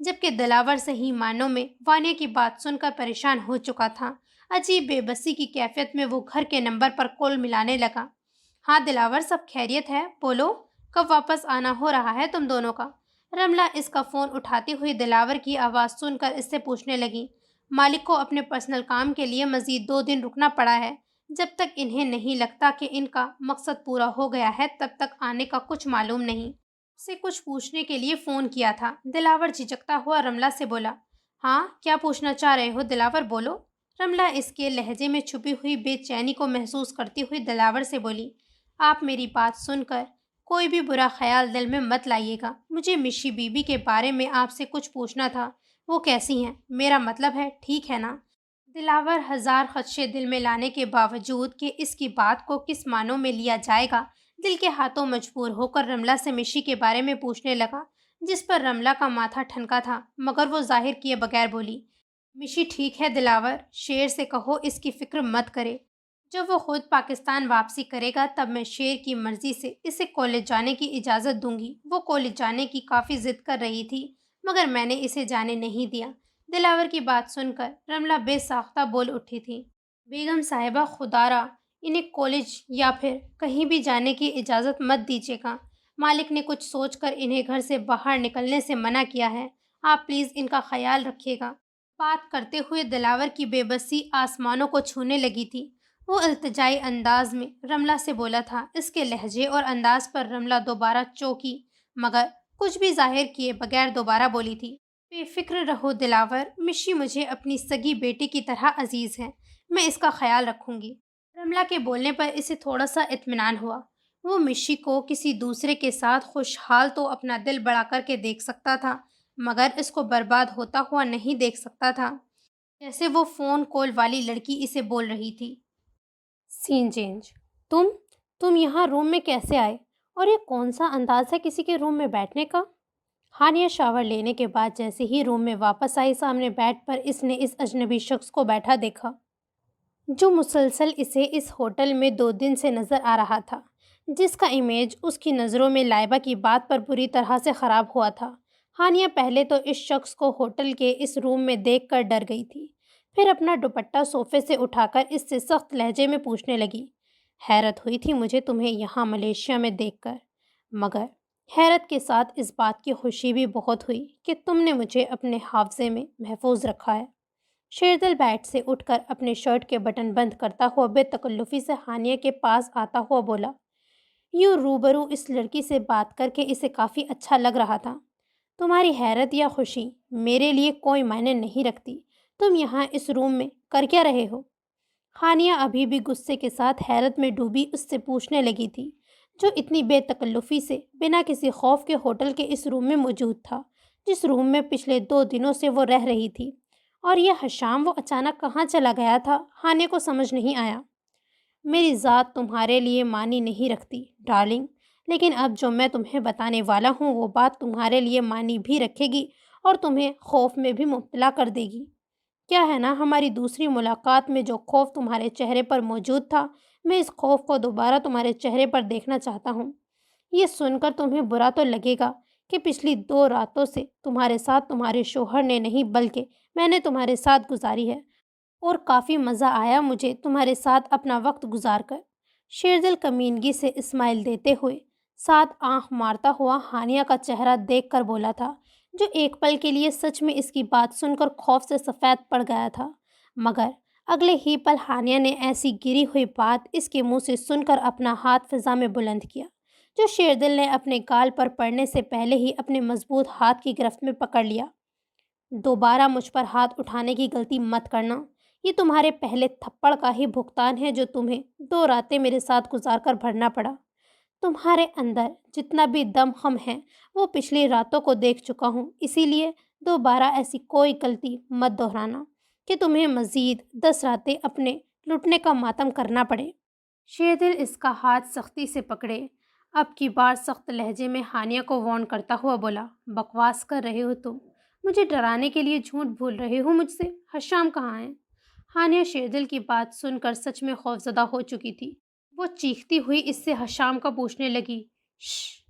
جبکہ دلاور صحیح معنوں میں وانیہ کی بات سن کر پریشان ہو چکا تھا۔ عجیب بے بسی کی کیفیت میں وہ گھر کے نمبر پر کال ملانے لگا۔ ہاں دلاور، سب خیریت ہے؟ بولو، کب واپس آنا ہو رہا ہے تم دونوں کا؟ رملہ اس کا فون اٹھاتی ہوئی دلاور کی آواز سن کر اس سے پوچھنے لگی۔ مالک کو اپنے پرسنل کام کے لیے مزید 2 دن رکنا پڑا ہے۔ جب تک انہیں نہیں لگتا کہ ان کا مقصد پورا ہو گیا ہے تب تک آنے کا کچھ معلوم نہیں۔ سے کچھ پوچھنے کے لیے فون کیا تھا، دلاور جھجکتا ہوا رملہ سے بولا۔ ہاں، کیا پوچھنا چاہ رہے ہو دلاور، بولو؟ رملہ اس کے لہجے میں چھپی ہوئی بے چینی کو محسوس کرتی ہوئی دلاور سے بولی۔ آپ میری بات سن کر کوئی بھی برا خیال دل میں مت لائیے گا۔ مجھے مشی بی بی کے بارے میں آپ سے کچھ پوچھنا تھا۔ وہ کیسی ہیں؟ میرا مطلب ہے ٹھیک ہے نا؟ دلاور ہزار خدشے دل میں لانے کے باوجود کہ اس کی بات کو کس معنوں میں لیا جائے گا، دل کے ہاتھوں مجبور ہو کر رملہ سے مشی کے بارے میں پوچھنے لگا، جس پر رملہ کا ماتھا ٹھنکا تھا، مگر وہ ظاہر کیے بغیر بولی۔ مشی ٹھیک ہے دلاور، شیر سے کہو اس کی فکر مت کرے۔ جب وہ خود پاکستان واپسی کرے گا تب میں شیر کی مرضی سے اسے کالج جانے کی اجازت دوں گی۔ وہ کالج جانے کی کافی ضد کر رہی تھی مگر میں نے اسے جانے نہیں دیا۔ دلاور کی بات سن کر رملہ بے ساختہ بول اٹھی تھی۔ بیگم صاحبہ، خدا را انہیں کالج یا پھر کہیں بھی جانے کی اجازت مت دیجیے گا۔ مالک نے کچھ سوچ کر انہیں گھر سے باہر نکلنے سے منع کیا ہے۔ آپ پلیز ان کا خیال رکھیے گا۔ بات کرتے ہوئے دلاور کی بے بسی آسمانوں کو چھونے لگی تھی۔ وہ التجائی انداز میں رملہ سے بولا تھا۔ اس کے لہجے اور انداز پر رملہ دوبارہ چونکی مگر کچھ بھی ظاہر کیے بغیر دوبارہ بولی تھی۔ بے فکر رہو دلاور، مشی مجھے اپنی سگی بیٹی کی طرح عزیز ہے، میں اس کا خیال رکھوں گی۔ رملہ کے بولنے پر اسے تھوڑا سا اطمینان ہوا۔ وہ مشی کو کسی دوسرے کے ساتھ خوشحال تو اپنا دل بڑا کر کے دیکھ سکتا تھا مگر اس کو برباد ہوتا ہوا نہیں دیکھ سکتا تھا، جیسے وہ فون کال والی لڑکی اسے بول رہی تھی۔ سین چینج۔ تم یہاں روم میں کیسے آئے؟ اور یہ کون سا انداز ہے کسی کے روم میں بیٹھنے کا؟ ہانیہ شاور لینے کے بعد جیسے ہی روم میں واپس آئی، سامنے بیڈ پر اس نے اس اجنبی شخص کو بیٹھا دیکھا جو مسلسل اسے اس ہوٹل میں 2 دن سے نظر آ رہا تھا، جس کا امیج اس کی نظروں میں لائبہ کی بات پر بری طرح سے خراب ہوا تھا۔ ہانیہ پہلے تو اس شخص کو ہوٹل کے اس روم میں دیکھ کر ڈر گئی تھی، پھر اپنا دوپٹہ صوفے سے اٹھا کر اس سے سخت لہجے میں پوچھنے لگی۔ حیرت ہوئی تھی مجھے تمہیں یہاں ملیشیا میں دیکھ کر، مگر حیرت کے ساتھ اس بات کی خوشی بھی بہت ہوئی کہ تم نے مجھے اپنے حافظے میں محفوظ رکھا ہے۔ شیردل بیٹ سے اٹھ کر اپنے شرٹ کے بٹن بند کرتا ہوا بے تکلفی سے ہانیہ کے پاس آتا ہوا بولا۔ یوں روبرو اس لڑکی سے بات کر کے اسے کافی اچھا لگ رہا تھا۔ تمہاری حیرت یا خوشی میرے لیے کوئی معنی نہیں رکھتی۔ تم یہاں اس روم میں کر کیا رہے ہو؟ ہانیہ ابھی بھی غصے کے ساتھ حیرت میں ڈوبی اس سے پوچھنے لگی تھی، جو اتنی بے تکلفی سے بنا کسی خوف کے ہوٹل کے اس روم میں موجود تھا، جس روم میں پچھلے 2 دنوں سے وہ رہ رہی تھی۔ اور یہ حشام وہ اچانک کہاں چلا گیا تھا، ہانیہ کو سمجھ نہیں آیا۔ میری ذات تمہارے لیے معنی نہیں رکھتی ڈارلنگ، لیکن اب جو میں تمہیں بتانے والا ہوں وہ بات تمہارے لیے معنی بھی رکھے گی اور تمہیں خوف میں بھی مبتلا کر دے گی۔ کیا ہے نا، ہماری دوسری ملاقات میں جو خوف تمہارے چہرے پر موجود تھا، میں اس خوف کو دوبارہ تمہارے چہرے پر دیکھنا چاہتا ہوں۔ یہ سن کر تمہیں برا تو لگے گا کہ پچھلی 2 راتوں سے تمہارے ساتھ تمہارے شوہر نے نہیں بلکہ میں نے تمہارے ساتھ گزاری ہے، اور کافی مزہ آیا مجھے تمہارے ساتھ اپنا وقت گزار کر۔ شیردل کمینگی سے اسمائل دیتے ہوئے ساتھ آنکھ مارتا ہوا ہانیہ کا چہرہ دیکھ کر بولا تھا، جو ایک پل کے لیے سچ میں اس کی بات سن کر خوف سے سفید پڑ گیا تھا، مگر اگلے ہی پل ہانیہ نے ایسی گری ہوئی بات اس کے منہ سے سن کر اپنا ہاتھ فضا میں بلند کیا، جو شیردل نے اپنے گال پر پڑنے سے پہلے ہی اپنے مضبوط ہاتھ کی گرفت میں پکڑ لیا۔ دوبارہ مجھ پر ہاتھ اٹھانے کی غلطی مت کرنا، یہ تمہارے پہلے تھپڑ کا ہی بھگتان ہے جو تمہیں 2 راتیں میرے ساتھ گزار کر بھرنا پڑا۔ تمہارے اندر جتنا بھی دم خم ہے وہ پچھلی راتوں کو دیکھ چکا ہوں، اسی لیے دوبارہ ایسی کوئی غلطی مت دہرانا کہ تمہیں مزید 10 راتیں اپنے لٹنے کا ماتم کرنا پڑے۔ شیردل اس کا ہاتھ سختی سے پکڑے اب کی بار سخت لہجے میں ہانیہ کو وارن کرتا ہوا بولا۔ بکواس کر رہے ہو تم، مجھے ڈرانے کے لیے جھوٹ بول رہے ہو مجھ سے۔ حشام کہاں ہے؟ ہانیہ شیردل کی بات سن کر سچ میں خوفزدہ ہو چکی تھی۔ وہ چیختی ہوئی اس سے حشام کا پوچھنے لگی۔ شش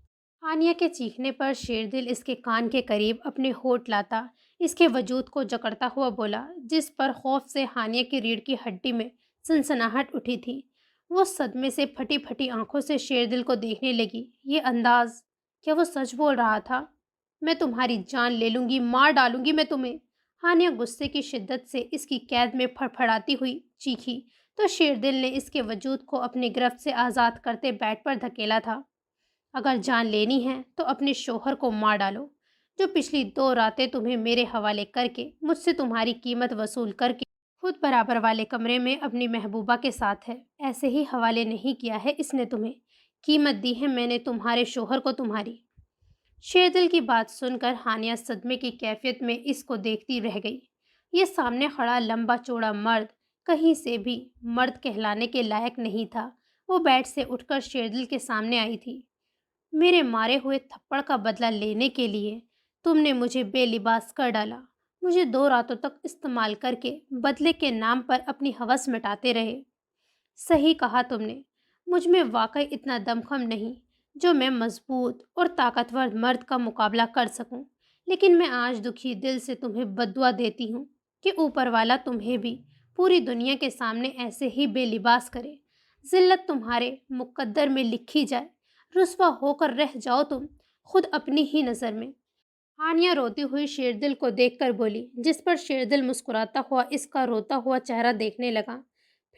حانیہ کے چیخنے پر شیردل اس کے کان کے قریب اپنے ہونٹ لاتا اس کے وجود کو جکڑتا ہوا بولا، جس پر خوف سے حانیہ کی ریڑھ کی ہڈی میں سنسناہٹ اٹھی تھی۔ وہ صدمے سے پھٹی پھٹی آنکھوں سے شیردل کو دیکھنے لگی۔ یہ انداز، کیا وہ سچ بول رہا تھا؟ میں تمہاری جان لے لوں گی، مار ڈالوں گی میں تمہیں۔ حانیہ غصے کی شدت سے اس کی قید میں پھڑپھڑاتی ہوئی چیخی تو شیردل نے اس کے وجود کو اپنی گرفت سے آزاد کرتے بیڈ پر دھکیلا تھا۔ اگر جان لینی ہے تو اپنے شوہر کو مار ڈالو، جو پچھلی 2 راتیں تمہیں میرے حوالے کر کے مجھ سے تمہاری قیمت وصول کر کے خود برابر والے کمرے میں اپنی محبوبہ کے ساتھ ہے۔ ایسے ہی حوالے نہیں کیا ہے اس نے تمہیں، قیمت دی ہے میں نے تمہارے شوہر کو تمہاری۔ شیردل کی بات سن کر حانیہ صدمے کی کیفیت میں اس کو دیکھتی رہ گئی۔ یہ سامنے کھڑا لمبا چوڑا مرد کہیں سے بھی مرد کہلانے کے لائق نہیں تھا۔ وہ بیڈ سے اٹھ کر شیردل کے سامنے آئی تھی۔ میرے مارے ہوئے تھپڑ کا بدلہ لینے کے لیے تم نے مجھے بے لباس کر ڈالا، مجھے 2 راتوں تک استعمال کر کے بدلے کے نام پر اپنی ہوس مٹاتے رہے۔ صحیح کہا تم نے، مجھ میں واقعی اتنا دمخم نہیں جو میں مضبوط اور طاقتور مرد کا مقابلہ کر سکوں، لیکن میں آج دکھی دل سے تمہیں بددعا دیتی ہوں کہ اوپر والا تمہیں بھی پوری دنیا کے سامنے ایسے ہی بے لباس کرے، ذلت تمہارے مقدر میں لکھی جائے، رسوا ہو کر رہ جاؤ تم خود اپنی ہی نظر میں۔ حانیہ روتی ہوئی شیردل کو دیکھ کر بولی، جس پر شیردل مسکراتا ہوا اس کا روتا ہوا چہرہ دیکھنے لگا۔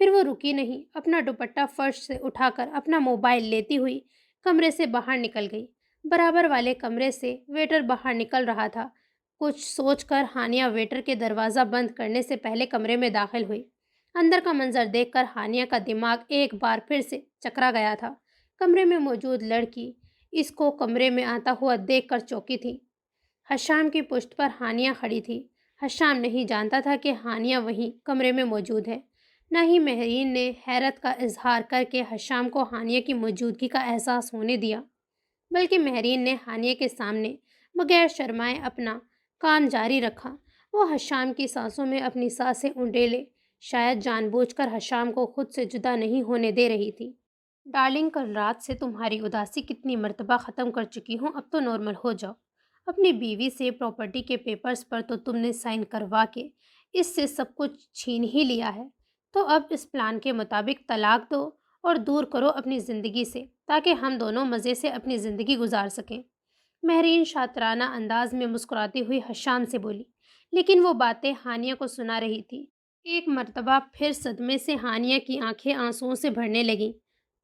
پھر وہ رکی نہیں، اپنا دوپٹہ فرش سے اٹھا کر اپنا موبائل لیتی ہوئی کمرے سے باہر نکل گئی۔ برابر والے کمرے سے ویٹر باہر نکل رہا تھا۔ کچھ سوچ کر حانیہ ویٹر کے دروازہ بند کرنے سے پہلے کمرے میں داخل ہوئی۔ اندر کا منظر دیکھ کر حانیہ کا دماغ ایک بار پھر سے چکرا گیا تھا۔ کمرے میں موجود لڑکی اس کو کمرے میں آتا ہوا دیکھ کر چونکی تھی۔ حشام کی پشت پر حانیہ کھڑی تھی۔ حشام نہیں جانتا تھا کہ حانیہ وہیں کمرے میں موجود ہے۔ نہ ہی مہرین نے حیرت کا اظہار کر کے حشام کو حانیہ کی موجودگی کا احساس ہونے دیا، بلکہ مہرین نے حانیہ کے سامنے بغیر شرمائے اپنا کام جاری رکھا۔ وہ حشام کی سانسوں میں اپنی سانسیں انڈیلے، شاید جان بوجھ کر حشام کو خود سے جدا نہیں ہونے دے رہی تھی۔ ڈارلنگ، کل رات سے تمہاری اداسی کتنی مرتبہ ختم کر چکی ہوں، اب تو نارمل ہو جاؤ۔ اپنی بیوی سے پراپرٹی کے پیپرز پر تو تم نے سائن کروا کے اس سے سب کچھ چھین ہی لیا ہے، تو اب اس پلان کے مطابق طلاق دو اور دور کرو اپنی زندگی سے، تاکہ ہم دونوں مزے سے اپنی زندگی گزار سکیں۔ مہرین شاطرانہ انداز میں مسکراتی ہوئی حشام سے بولی، لیکن وہ باتیں حانیہ کو سنا رہی تھی۔ ایک مرتبہ پھر صدمے سے حانیہ کی آنکھیں آنسوؤں سے بھرنے لگیں۔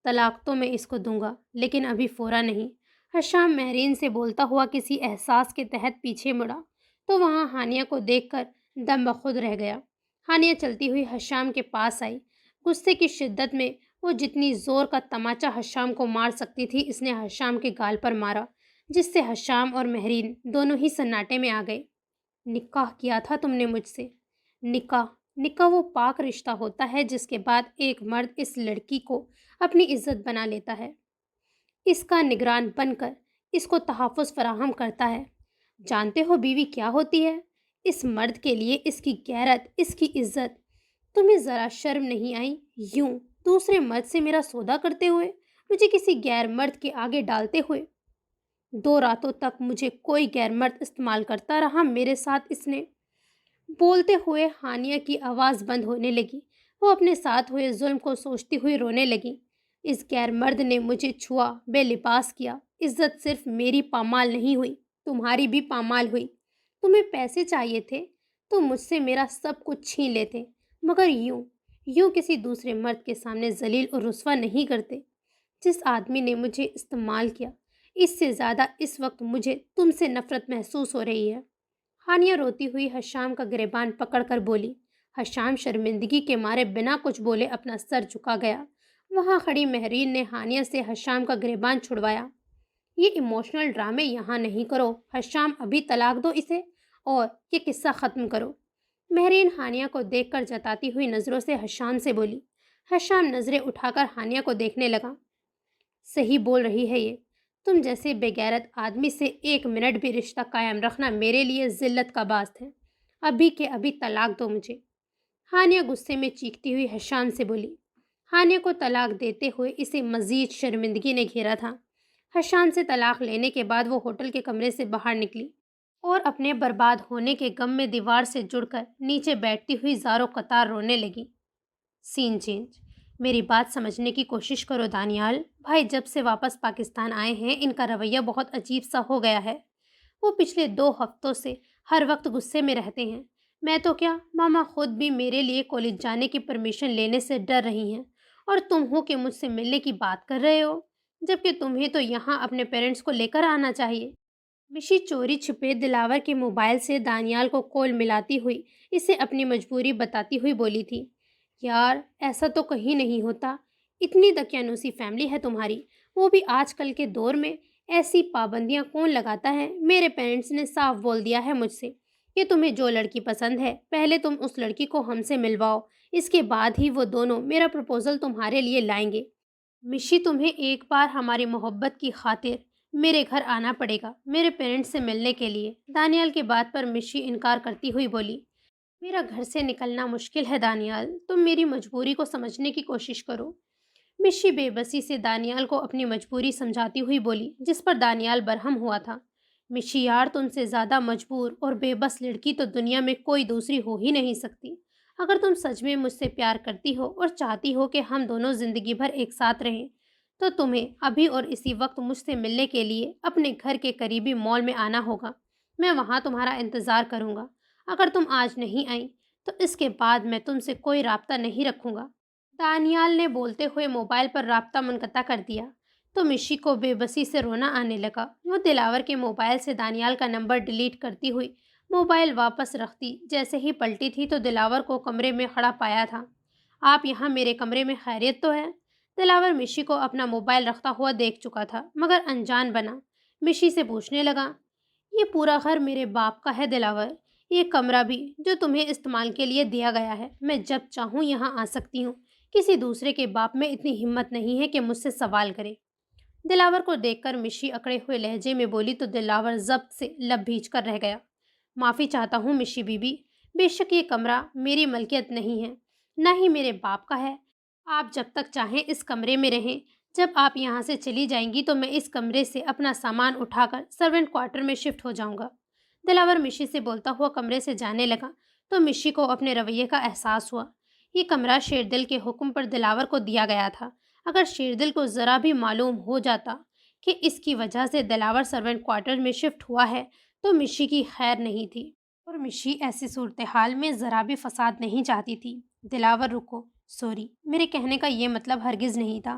طلاق تو میں اس کو دوں گا، لیکن ابھی فورا نہیں۔ حشام مہرین سے بولتا ہوا کسی احساس کے تحت پیچھے مڑا تو وہاں حانیہ کو دیکھ کر دم بخود رہ گیا۔ حانیہ چلتی ہوئی حشام کے پاس آئی۔ غصے کی شدت میں وہ جتنی زور کا تماچا حشام کو مار سکتی تھی اس نے حشام کے گال پر مارا، جس سے حشام اور مہرین دونوں ہی سناٹے میں آ گئے۔ نکاح کیا تھا تم نے مجھ سے؟ نکاح وہ پاک رشتہ ہوتا ہے جس کے بعد ایک مرد اس لڑکی کو اپنی عزت بنا لیتا ہے، اس کا نگران بن کر اس کو تحفظ فراہم کرتا ہے۔ جانتے ہو بیوی کیا ہوتی ہے؟ اس مرد کے لیے اس کی غیرت، اس کی عزت۔ تمہیں ذرا شرم نہیں آئی یوں دوسرے مرد سے میرا سودا کرتے ہوئے، مجھے کسی غیر مرد کے آگے ڈالتے ہوئے؟ 2 راتوں تک مجھے کوئی غیر مرد استعمال کرتا رہا میرے ساتھ اس نے۔ بولتے ہوئے حانیہ کی آواز بند ہونے لگی۔ وہ اپنے ساتھ ہوئے ظلم کو سوچتی ہوئی رونے لگی۔ اس غیر مرد نے مجھے چھوا، بے لباس کیا۔ عزت صرف میری پامال نہیں ہوئی، تمہاری بھی پامال ہوئی۔ تمہیں پیسے چاہیے تھے تو مجھ سے میرا سب کچھ چھین لیتے، مگر یوں کسی دوسرے مرد کے سامنے ذلیل اور رسوا نہیں کرتے۔ جس آدمی نے مجھے استعمال کیا، اس سے زیادہ اس وقت مجھے تم سے نفرت محسوس ہو رہی ہے۔ حانیہ روتی ہوئی حشام کا گریبان پکڑ کر بولی۔ حشام شرمندگی کے مارے بنا کچھ بولے اپنا سر جھکا گیا۔ وہاں کھڑی مہرین نے حانیہ سے حشام کا گریبان چھڑوایا۔ یہ ایموشنل ڈرامے یہاں نہیں کرو حشام، ابھی طلاق دو اسے اور یہ قصہ ختم کرو۔ مہرین حانیہ کو دیکھ کر جتاتی ہوئی نظروں سے حشام سے بولی۔ حشام نظریں اٹھا کر حانیہ کو دیکھنے لگا۔ صحیح بول رہی ہے یہ، تم جیسے بے غیرت آدمی سے 1 منٹ بھی رشتہ قائم رکھنا میرے لیے ذلت کا باعث ہے۔ ابھی کے ابھی طلاق دو مجھے۔ حانیہ غصے میں چیختی ہوئی حشام سے بولی۔ حانیہ کو طلاق دیتے ہوئے اسے مزید شرمندگی نے گھیرا تھا۔ حشام سے طلاق لینے کے بعد وہ ہوٹل کے کمرے سے باہر نکلی اور اپنے برباد ہونے کے غم میں دیوار سے جڑ کر نیچے بیٹھتی ہوئی زاروں قطار رونے لگی۔ سین چینج۔ میری بات سمجھنے کی کوشش کرو دانیال، بھائی جب سے واپس پاکستان آئے ہیں ان کا رویہ بہت عجیب سا ہو گیا ہے۔ وہ پچھلے 2 ہفتوں سے ہر وقت غصے میں رہتے ہیں۔ میں تو کیا، ماما خود بھی میرے لیے کالج جانے کی پرمیشن لینے سے ڈر رہی ہیں، اور تم ہو کہ مجھ سے ملنے کی بات کر رہے ہو، جبکہ تمہیں تو یہاں اپنے پیرنٹس کو لے کر آنا چاہیے۔ مشی چوری چھپے دلاور کے موبائل سے دانیال کو کال ملاتی ہوئی اسے اپنی مجبوری بتاتی ہوئی بولی تھی۔ یار ایسا تو کہیں نہیں ہوتا، اتنی دقیانوسی فیملی ہے تمہاری، وہ بھی آج کل کے دور میں۔ ایسی پابندیاں کون لگاتا ہے؟ میرے پیرنٹس نے صاف بول دیا ہے مجھ سے کہ تمہیں جو لڑکی پسند ہے پہلے تم اس لڑکی کو ہم سے ملواؤ، اس کے بعد ہی وہ دونوں میرا پروپوزل تمہارے لیے لائیں گے۔ مشی تمہیں ایک بار ہماری محبت کی خاطر میرے گھر آنا پڑے گا میرے پیرنٹس سے ملنے کے لیے۔ دانیال کی بات پر مشی انکار کرتی ہوئی بولی، میرا گھر سے نکلنا مشکل ہے دانیال، تم میری مجبوری کو سمجھنے کی کوشش کرو۔ مشی بے بسی سے دانیال کو اپنی مجبوری سمجھاتی ہوئی بولی، جس پر دانیال برہم ہوا تھا۔ مشی یار، تم سے زیادہ مجبور اور بے بس لڑکی تو دنیا میں کوئی دوسری ہو ہی نہیں سکتی۔ اگر تم سچ میں مجھ سے پیار کرتی ہو اور چاہتی ہو کہ ہم دونوں زندگی بھر ایک ساتھ رہیں تو تمہیں ابھی اور اسی وقت مجھ سے ملنے کے لیے اپنے گھر کے قریبی مال میں آنا ہوگا۔ میں وہاں تمہارا انتظار کروں گا۔ اگر تم آج نہیں آئیں تو اس کے بعد میں تم سے کوئی رابطہ نہیں رکھوں گا۔ دانیال نے بولتے ہوئے موبائل پر رابطہ منقطع کر دیا تو مشی کو بے بسی سے رونا آنے لگا۔ وہ دلاور کے موبائل سے دانیال کا نمبر ڈیلیٹ کرتی ہوئی موبائل واپس رکھتی جیسے ہی پلٹی تھی تو دلاور کو کمرے میں کھڑا پایا تھا۔ آپ یہاں میرے کمرے میں خیریت تو ہے؟ دلاور مشی کو اپنا موبائل رکھتا ہوا دیکھ چکا تھا مگر انجان بنا مشی سے پوچھنے لگا، یہ پورا گھر میرے باپ کا ہے دلاور، یہ کمرہ بھی جو تمہیں استعمال کے لیے دیا گیا ہے، میں جب چاہوں یہاں آ سکتی ہوں، کسی دوسرے کے باپ میں اتنی ہمت نہیں ہے کہ مجھ سے سوال کرے۔ دلاور کو دیکھ کر مشی اکڑے ہوئے لہجے میں بولی تو دلاور ضبط سے لب بھیج کر رہ گیا۔ معافی چاہتا ہوں مشی بی بی، بے شک یہ کمرہ میری ملکیت نہیں ہے، نہ ہی میرے باپ کا ہے۔ آپ جب تک چاہیں اس کمرے میں رہیں، جب آپ یہاں سے چلی جائیں گی تو میں اس کمرے سے اپنا سامان اٹھا کر سرونٹ کوارٹر میں شفٹ ہو جاؤں گا۔ دلاور مشی سے بولتا ہوا کمرے سے جانے لگا تو مشی کو اپنے رویے کا احساس ہوا۔ یہ کمرہ شیردل کے حکم پر دلاور کو دیا گیا تھا۔ اگر شیردل کو ذرا بھی معلوم ہو جاتا کہ اس کی وجہ سے دلاور سرونٹ کوارٹر میں شفٹ ہوا ہے تو مشی کی خیر نہیں تھی، اور مشی ایسی صورتحال میں ذرا بھی فساد نہیں چاہتی تھی۔ دلاور رکو، سوری، میرے کہنے کا یہ مطلب ہرگز نہیں تھا۔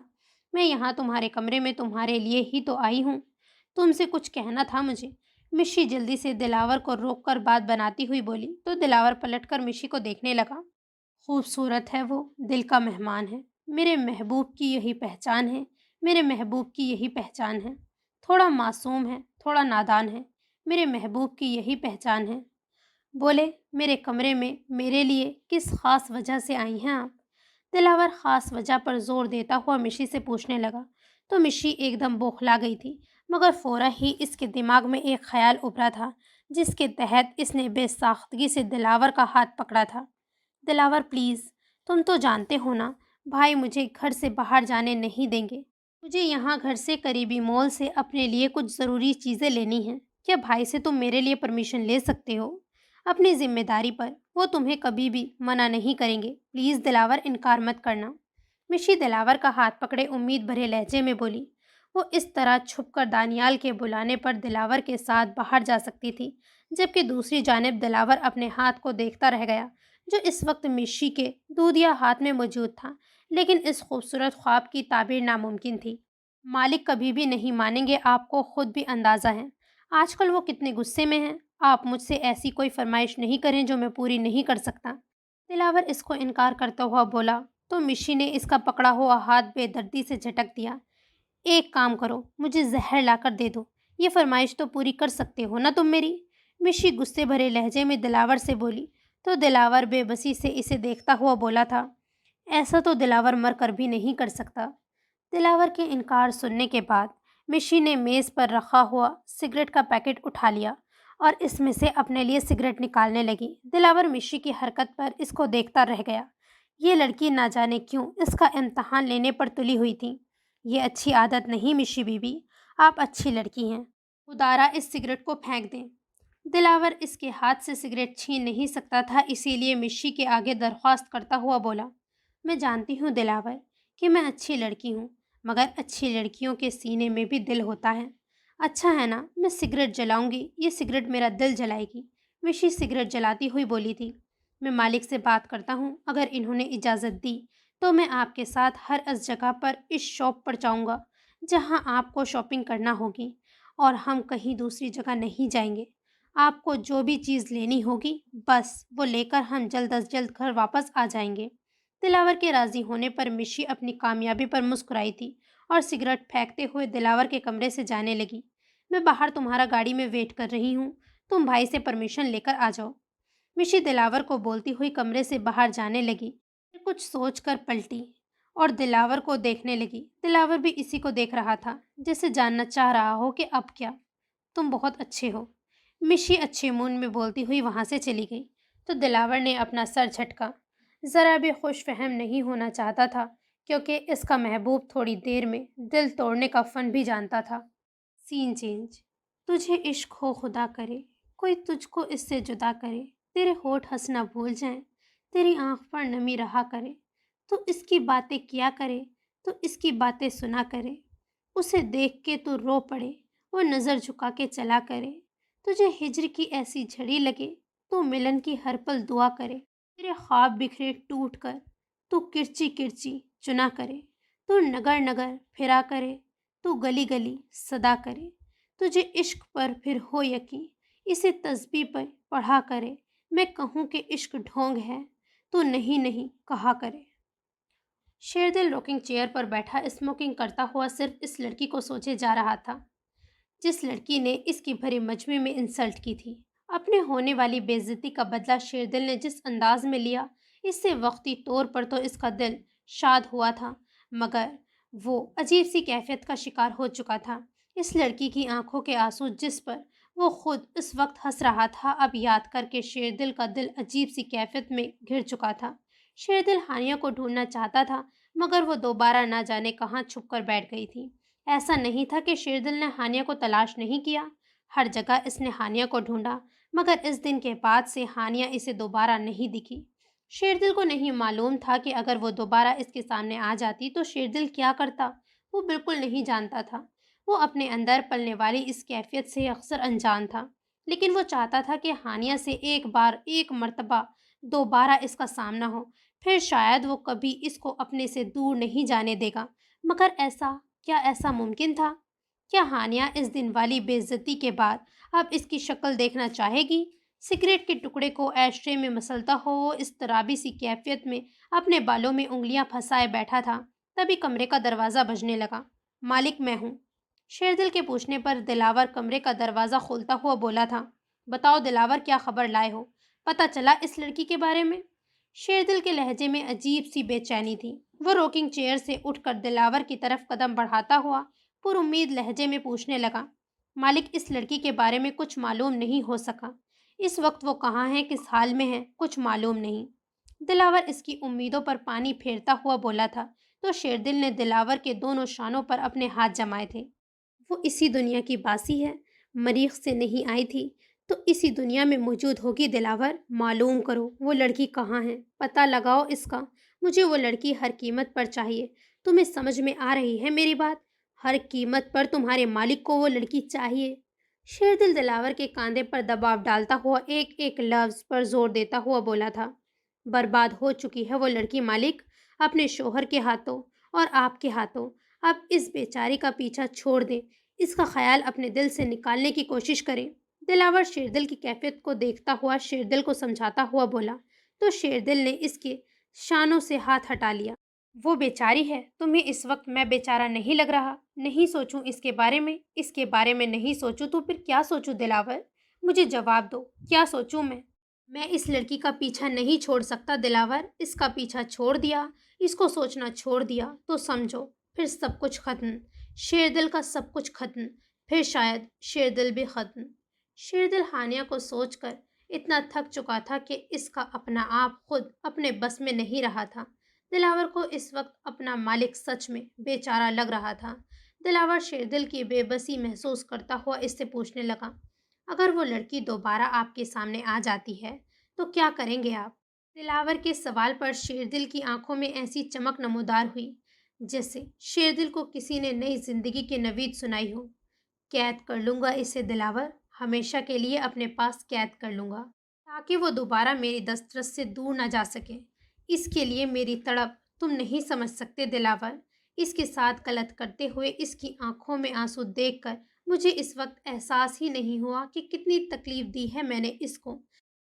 میں یہاں تمہارے کمرے میں تمہارے لیے ہی تو آئی ہوں، تم سے کچھ کہنا تھا مجھے۔ مشی جلدی سے دلاور کو روک کر بات بناتی ہوئی بولی تو دلاور پلٹ کر مشی کو دیکھنے لگا۔ خوبصورت ہے وہ، دل کا مہمان ہے، میرے محبوب کی یہی پہچان ہے، میرے محبوب کی یہی پہچان ہے۔ تھوڑا معصوم ہے، تھوڑا نادان ہے، میرے محبوب کی یہی پہچان ہے۔ بولے، میرے کمرے میں میرے لیے کس خاص وجہ سے آئی ہیں آپ؟ دلاور خاص وجہ پر زور دیتا ہوا مشی سے پوچھنے لگا تو مشی ایک دم بوکھلا گئی تھی، مگر فوراً ہی اس کے دماغ میں ایک خیال ابھرا تھا جس کے تحت اس نے بے ساختگی سے دلاور کا ہاتھ پکڑا تھا۔ دلاور پلیز، تم تو جانتے ہو نا، بھائی مجھے گھر سے باہر جانے نہیں دیں گے، مجھے یہاں گھر سے قریبی مال سے اپنے لیے کچھ ضروری چیزیں لینی ہیں۔ کیا بھائی سے تم میرے لیے پرمیشن لے سکتے ہو؟ اپنی ذمہ داری پر، وہ تمہیں کبھی بھی منع نہیں کریں گے، پلیز دلاور انکار مت کرنا۔ مشی دلاور کا ہاتھ پکڑے امید بھرے لہجے میں بولی۔ وہ اس طرح چھپ کر دانیال کے بلانے پر دلاور کے ساتھ باہر جا سکتی تھی، جبکہ دوسری جانب دلاور اپنے ہاتھ کو دیکھتا رہ گیا جو اس وقت مشی کے دودھیا ہاتھ میں موجود تھا، لیکن اس خوبصورت خواب کی تعبیر ناممکن تھی۔ مالک کبھی بھی نہیں مانیں گے، آپ کو خود بھی اندازہ ہے آج کل وہ کتنے غصے میں ہیں۔ آپ مجھ سے ایسی کوئی فرمائش نہیں کریں جو میں پوری نہیں کر سکتا۔ دلاور اس کو انکار کرتا ہوا بولا تو مشی نے اس کا پکڑا ہوا ہاتھ بے دردی سے جھٹک دیا۔ ایک کام کرو، مجھے زہر لا کر دے دو، یہ فرمائش تو پوری کر سکتے ہو نا تم میری؟ مشی غصے بھرے لہجے میں دلاور سے بولی تو دلاور بے بسی سے اسے دیکھتا ہوا بولا تھا، ایسا تو دلاور مر کر بھی نہیں کر سکتا۔ دلاور کے انکار سننے کے بعد مشی نے میز پر رکھا ہوا سگریٹ کا پیکٹ اٹھا لیا اور اس میں سے اپنے لیے سگریٹ نکالنے لگی۔ دلاور مشی کی حرکت پر اس کو دیکھتا رہ گیا۔ یہ لڑکی نہ جانے کیوں اس کا امتحان لینے پر تلی ہوئی تھی۔ یہ اچھی عادت نہیں مشی بی بی، آپ اچھی لڑکی ہیں، خدارا اس سگریٹ کو پھینک دیں۔ دلاور اس کے ہاتھ سے سگریٹ چھین نہیں سکتا تھا، اسی لیے مشی کے آگے درخواست کرتا ہوا بولا، میں جانتی ہوں دلاور کہ میں اچھی لڑکی ہوں، مگر اچھی لڑکیوں کے سینے میں بھی دل ہوتا ہے۔ اچھا ہے نا، میں سگریٹ جلاؤں گی، یہ سگریٹ میرا دل جلائے گی۔ مشی سگریٹ جلاتی ہوئی بولی تھی، میں مالک سے بات کرتا ہوں، اگر انہوں نے اجازت دی تو میں آپ کے ساتھ ہر اس جگہ پر اس شاپ پر جاؤں گا جہاں آپ کو شاپنگ کرنا ہوگی، اور ہم کہیں دوسری جگہ نہیں جائیں گے۔ آپ کو جو بھی چیز لینی ہوگی بس وہ لے کر ہم جلد از جلد گھر واپس آ جائیں گے۔ دلاور کے راضی ہونے پر مشی اپنی کامیابی پر مسکرائی تھی اور سگریٹ پھینکتے ہوئے دلاور کے کمرے سے جانے لگی۔ میں باہر تمہارا گاڑی میں ویٹ کر رہی ہوں، تم بھائی سے پرمیشن لے کر آ جاؤ۔ مشی دلاور کو بولتی ہوئی کمرے سے باہر جانے لگی، پھر کچھ سوچ کر پلٹی اور دلاور کو دیکھنے لگی۔ دلاور بھی اسی کو دیکھ رہا تھا، جیسے جاننا چاہ رہا ہو کہ اب کیا۔ تم بہت اچھے ہو، مشی اچھے مون میں بولتی ہوئی وہاں سے چلی گئی تو دلاور نے اپنا سر جھٹکا۔ ذرا بھی خوش فہم نہیں ہونا چاہتا تھا، کیونکہ اس کا محبوب تھوڑی دیر میں دل توڑنے کا فن بھی جانتا تھا۔ سین چینج۔ تجھے عشق ہو خدا کرے، کوئی تجھ کو اس سے جدا کرے، تیرے ہونٹ ہنسنا بھول جائیں، تیری آنکھ پر نمی رہا کرے، تو اس کی باتیں کیا کرے، تو اس کی باتیں سنا کرے، اسے دیکھ کے تو رو پڑے، وہ نظر جھکا کے چلا کرے، تجھے ہجر کی ایسی جھڑی لگے تو ملن کی ہر پل دعا کرے، تیرے خواب بکھرے ٹوٹ کر تو کرچی کرچی چنا کرے، تو نگر نگر پھرا کرے، تو گلی گلی صدا کرے، تجھے عشق پر پھر ہو یقین، اسے تسبیح پر پڑھا کرے، میں کہوں کہ عشق ڈھونگ ہے تو نہیں نہیں کہا کرے۔ شیردل راکنگ چیئر پر بیٹھا اسموکنگ کرتا ہوا صرف اس لڑکی کو سوچے جا رہا تھا جس لڑکی نے اس کی بھرے مجمع میں انسلٹ کی تھی۔ اپنے ہونے والی بے عزتی کا بدلہ شیردل نے جس انداز میں لیا، اس سے وقتی طور پر تو اس کا دل شاد ہوا تھا، مگر وہ عجیب سی کیفیت کا شکار ہو چکا تھا۔ اس لڑکی کی آنکھوں کے آنسو جس پر وہ خود اس وقت ہنس رہا تھا، اب یاد کر کے شیردل کا دل عجیب سی کیفیت میں گھر چکا تھا۔ شیردل ہانیہ کو ڈھونڈنا چاہتا تھا، مگر وہ دوبارہ نہ جانے کہاں چھپ کر بیٹھ گئی تھی۔ ایسا نہیں تھا کہ شیردل نے ہانیہ کو تلاش نہیں کیا، ہر جگہ اس نے ہانیہ کو ڈھونڈا، مگر اس دن کے بعد سے ہانیہ اسے دوبارہ نہیں دکھی۔ شیردل کو نہیں معلوم تھا کہ اگر وہ دوبارہ اس کے سامنے آ جاتی تو شیردل کیا کرتا، وہ بالکل نہیں جانتا تھا۔ وہ اپنے اندر پلنے والی اس کیفیت سے اکثر انجان تھا، لیکن وہ چاہتا تھا کہ ہانیہ سے ایک مرتبہ دوبارہ اس کا سامنا ہو، پھر شاید وہ کبھی اس کو اپنے سے دور نہیں جانے دے گا، مگر کیا ایسا ممکن تھا؟ کیا ہانیہ اس دن والی بے عزتی کے بعد اب اس کی شکل دیکھنا چاہے گی؟ سگریٹ کے ٹکڑے کو ایش ٹرے میں مسلتا ہو وہ اس اضطرابی سی کیفیت میں اپنے بالوں میں انگلیاں پھنسائے بیٹھا تھا، تبھی کمرے کا دروازہ بجنے لگا۔ مالک میں ہوں، شیردل کے پوچھنے پر دلاور کمرے کا دروازہ کھولتا ہوا بولا تھا۔ بتاؤ دلاور، کیا خبر لائے ہو؟ پتہ چلا اس لڑکی کے بارے میں؟ شیردل کے لہجے میں عجیب سی بے چینی تھی۔ وہ روکنگ چیئر سے اٹھ کر دلاور کی طرف قدم بڑھاتا ہوا پر امید لہجے میں پوچھنے لگا، مالک اس لڑکی کے بارے میں کچھ معلوم نہیں ہو سکا؟ اس وقت وہ کہاں ہے، کس حال میں ہے، کچھ معلوم نہیں؟ دلاور اس کی امیدوں پر پانی پھیرتا ہوا بولا تھا تو شیردل نے دلاور کے دونوں شانوں پر اپنے ہاتھ جمائے تھے۔ وہ اسی دنیا کی باسی ہے، مریخ سے نہیں آئی تھی تو اسی دنیا میں موجود ہوگی۔ دلاور، معلوم کرو وہ لڑکی کہاں ہے، پتہ لگاؤ اس کا، مجھے وہ لڑکی ہر قیمت پر چاہیے۔ تمہیں سمجھ میں آ رہی ہے میری بات؟ ہر قیمت پر تمہارے مالک کو وہ لڑکی چاہیے۔ شیردل دلاور کے کاندھے پر دباؤ ڈالتا ہوا ایک ایک لفظ پر زور دیتا ہوا بولا تھا، برباد ہو چکی ہے وہ لڑکی مالک، اپنے شوہر کے ہاتھوں اور آپ کے ہاتھوں۔ اب اس بیچاری کا پیچھا چھوڑ دیں، اس کا خیال اپنے دل سے نکالنے کی کوشش کریں۔ دلاور شیردل کی کیفیت کو دیکھتا ہوا شیردل کو سمجھاتا ہوا بولا تو شیردل نے اس کے شانوں سے ہاتھ ہٹا لیا۔ وہ بیچاری ہے، تمہیں اس وقت میں بیچارہ نہیں لگ رہا؟ نہیں سوچوں اس کے بارے میں؟ اس کے بارے میں نہیں سوچوں تو پھر کیا سوچوں دلاور؟ مجھے جواب دو، کیا سوچوں میں؟ میں اس لڑکی کا پیچھا نہیں چھوڑ سکتا دلاور، اس کا پیچھا چھوڑ دیا، اس کو سوچنا چھوڑ دیا تو سمجھو پھر سب کچھ ختم، شیردل کا سب کچھ ختم، پھر شاید شیردل بھی ختم۔ شیردل ہانیہ کو سوچ کر اتنا تھک چکا تھا کہ اس کا اپنا آپ خود اپنے بس میں نہیں رہا تھا۔ دلاور کو اس وقت اپنا مالک سچ میں بے چارہ لگ رہا تھا۔ دلاور شیردل کی بے بسی محسوس کرتا ہوا اس سے پوچھنے لگا، اگر وہ لڑکی دوبارہ آپ کے سامنے آ جاتی ہے تو کیا کریں گے آپ؟ دلاور کے سوال پر شیردل کی آنکھوں میں ایسی چمک نمودار ہوئی جیسے شیردل کو کسی نے نئی زندگی کی نوید سنائی ہو۔ قید کر لوں گا اسے دلاور، ہمیشہ کے لیے اپنے پاس قید کر لوں گا تاکہ وہ دوبارہ میری دسترس سے دور نہ جا سکے۔ اس کے لیے میری تڑپ تم نہیں سمجھ سکتے دلاور۔ اس کے ساتھ غلط کرتے ہوئے اس کی آنکھوں میں آنسو دیکھ کر مجھے اس وقت احساس ہی نہیں ہوا کہ کتنی تکلیف دی ہے میں نے اس کو۔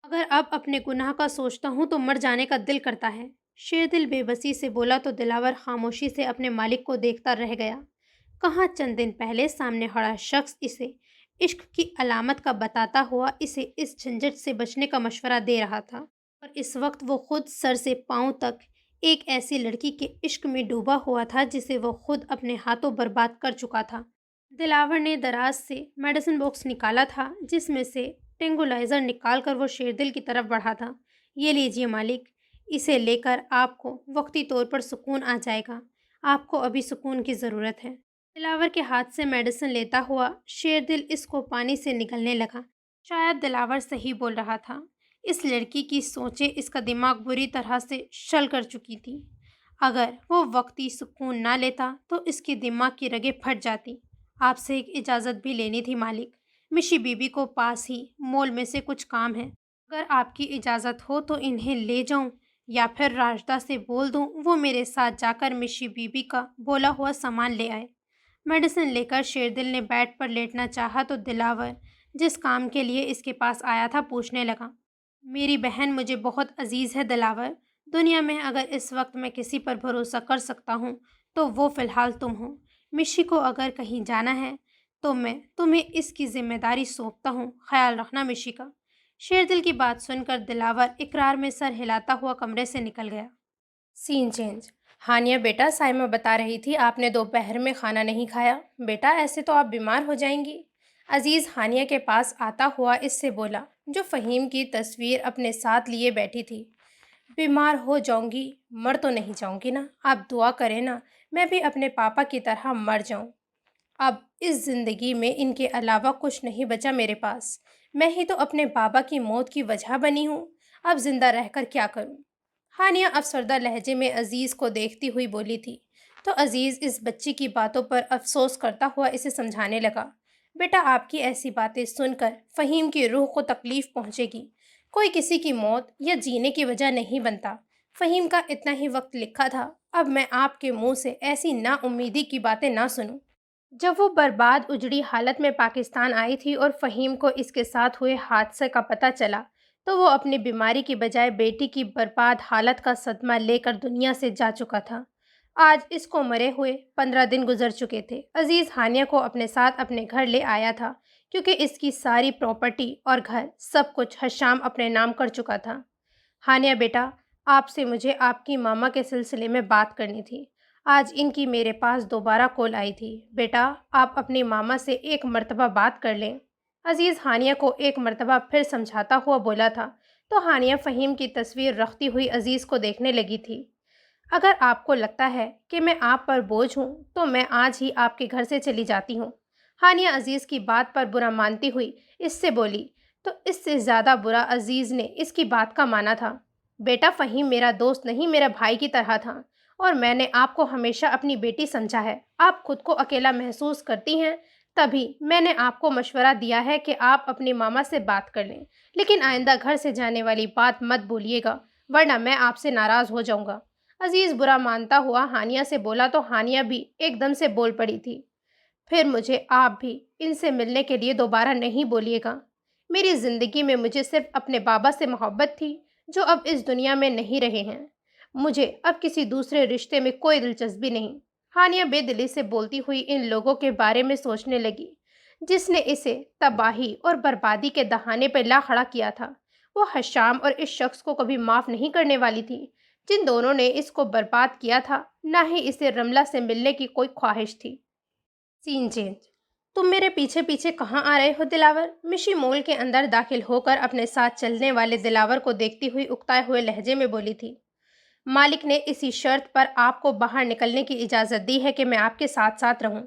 اگر اب اپنے گناہ کا سوچتا ہوں تو مر جانے کا دل کرتا ہے۔ شیردل بے بسی سے بولا تو دلاور خاموشی سے اپنے مالک کو دیکھتا رہ گیا۔ کہاں چند دن پہلے سامنے کھڑا شخص اسے عشق کی علامت کا بتاتا ہوا اسے اس جھنجھٹ سے بچنے کا مشورہ دے رہا تھا، اور اس وقت وہ خود سر سے پاؤں تک ایک ایسی لڑکی کے عشق میں ڈوبا ہوا تھا جسے وہ خود اپنے ہاتھوں برباد کر چکا تھا۔ دلاور نے دراز سے میڈیسن باکس نکالا تھا جس میں سے ٹینگولائزر نکال کر وہ شیردل کی طرف بڑھا تھا۔ یہ لیجیے مالک، اسے لے کر آپ کو وقتی طور پر سکون آ جائے گا، آپ کو ابھی سکون کی ضرورت ہے۔ دلاور کے ہاتھ سے میڈیسن لیتا ہوا شیردل اس کو پانی سے نگلنے لگا۔ شاید دلاور صحیح بول رہا تھا، اس لڑکی کی سوچیں اس کا دماغ بری طرح سے شل کر چکی تھی۔ اگر وہ وقتی سکون نہ لیتا تو اس کے دماغ کی رگیں پھٹ جاتی۔ آپ سے ایک اجازت بھی لینی تھی مالک، مشی بی بی کو پاس ہی مول میں سے کچھ کام ہے، اگر آپ کی اجازت ہو تو انہیں لے جاؤں یا پھر راجدہ سے بول دوں وہ میرے ساتھ جا کر مشی بی بی کا بولا ہوا سامان لے آئے۔ میڈیسن لے کر شیردل نے بیڈ پر لیٹنا چاہا تو دلاور جس کام کے لیے اس کے پاس آیا تھا پوچھنے لگا، میری بہن مجھے بہت عزیز ہے دلاور، دنیا میں اگر اس وقت میں کسی پر بھروسہ کر سکتا ہوں تو وہ فی الحال تم ہو۔ مشی کو اگر کہیں جانا ہے تو میں تمہیں اس کی ذمہ داری سونپتا ہوں، خیال رکھنا مشی کا۔ شیردل کی بات سن کر دلاور اقرار میں سر ہلاتا ہوا کمرے سے نکل گیا۔ سین چینج۔ ہانیہ بیٹا، سائمہ بتا رہی تھی آپ نے دوپہر میں کھانا نہیں کھایا، بیٹا ایسے تو آپ بیمار ہو جائیں گی۔ عزیز ہانیہ کے پاس آتا ہوا اس سے بولا جو فہیم کی تصویر اپنے ساتھ لیے بیٹھی تھی۔ بیمار ہو جاؤں گی، مر تو نہیں جاؤں گی نا، آپ دعا کریں نا میں بھی اپنے پاپا کی طرح مر جاؤں۔ اب اس زندگی میں ان کے علاوہ کچھ نہیں بچا میرے پاس، میں ہی تو اپنے بابا کی موت کی وجہ بنی ہوں، اب زندہ رہ کر کیا کروں؟ ہانیہ افسردہ لہجے میں عزیز کو دیکھتی ہوئی بولی تھی تو عزیز اس بچی کی باتوں پر افسوس کرتا ہوا اسے سمجھانے لگا، بیٹا آپ کی ایسی باتیں سن کر فہیم کی روح کو تکلیف پہنچے گی، کوئی کسی کی موت یا جینے کی وجہ نہیں بنتا، فہیم کا اتنا ہی وقت لکھا تھا، اب میں آپ کے منہ سے ایسی نا امیدی کی باتیں نہ سنوں۔ جب وہ برباد اجڑی حالت میں پاکستان آئی تھی اور فہیم کو اس کے ساتھ ہوئے حادثے کا پتہ چلا تو وہ اپنی بیماری کی بجائے بیٹی کی برباد حالت کا صدمہ لے کر دنیا سے جا چکا تھا۔ آج اس کو مرے ہوئے 15 دن گزر چکے تھے۔ عزیز ہانیہ کو اپنے ساتھ اپنے گھر لے آیا تھا کیونکہ اس کی ساری پراپرٹی اور گھر سب کچھ حشام اپنے نام کر چکا تھا۔ ہانیہ بیٹا، آپ سے مجھے آپ کی ماما کے سلسلے میں بات کرنی تھی، آج ان کی میرے پاس دوبارہ کال آئی تھی، بیٹا آپ اپنی ماما سے ایک مرتبہ بات کر لیں۔ عزیز ہانیہ کو ایک مرتبہ پھر سمجھاتا ہوا بولا تھا تو ہانیہ فہیم کی تصویر رکھتی ہوئی عزیز کو دیکھنے لگی تھی۔ اگر آپ کو لگتا ہے کہ میں آپ پر بوجھ ہوں تو میں آج ہی آپ کے گھر سے چلی جاتی ہوں۔ ہانیہ عزیز کی بات پر برا مانتی ہوئی اس سے بولی تو اس سے زیادہ برا عزیز نے اس کی بات کا مانا تھا۔ بیٹا فہیم میرا دوست نہیں، میرا بھائی کی طرح تھا اور میں نے آپ کو ہمیشہ اپنی بیٹی سمجھا ہے۔ آپ خود کو اکیلا محسوس کرتی ہیں تبھی میں نے آپ کو مشورہ دیا ہے کہ آپ اپنی ماما سے بات کر لیں، لیکن آئندہ گھر سے جانے والی بات مت بولیے گا ورنہ میں آپ سے ناراض ہو جاؤں گا۔ عزیز برا مانتا ہوا ہانیہ سے بولا تو ہانیہ بھی ایک دم سے بول پڑی تھی، پھر مجھے آپ بھی ان سے ملنے کے لیے دوبارہ نہیں بولیے گا۔ میری زندگی میں مجھے صرف اپنے بابا سے محبت تھی جو اب اس دنیا میں نہیں رہے ہیں، مجھے اب کسی دوسرے رشتے میں کوئی دلچسپی نہیں۔ ہانیہ بے دلی سے بولتی ہوئی ان لوگوں کے بارے میں سوچنے لگی جس نے اسے تباہی اور بربادی کے دہانے پہ لا کھڑا کیا تھا۔ وہ حشام اور اس شخص کو کبھی معاف نہیں کرنے والی تھی جن دونوں نے اس کو برباد کیا تھا، نہ ہی اسے رملہ سے ملنے کی کوئی خواہش تھی۔ سین چینج۔ تم میرے پیچھے پیچھے کہاں آ رہے ہو دلاور؟ مشی مول کے اندر داخل ہو کر اپنے ساتھ چلنے والے دلاور کو دیکھتی ہوئی اکتائے ہوئے لہجے میں بولی تھی، مالک نے اسی شرط پر آپ کو باہر نکلنے کی اجازت دی ہے کہ میں آپ کے ساتھ ساتھ رہوں۔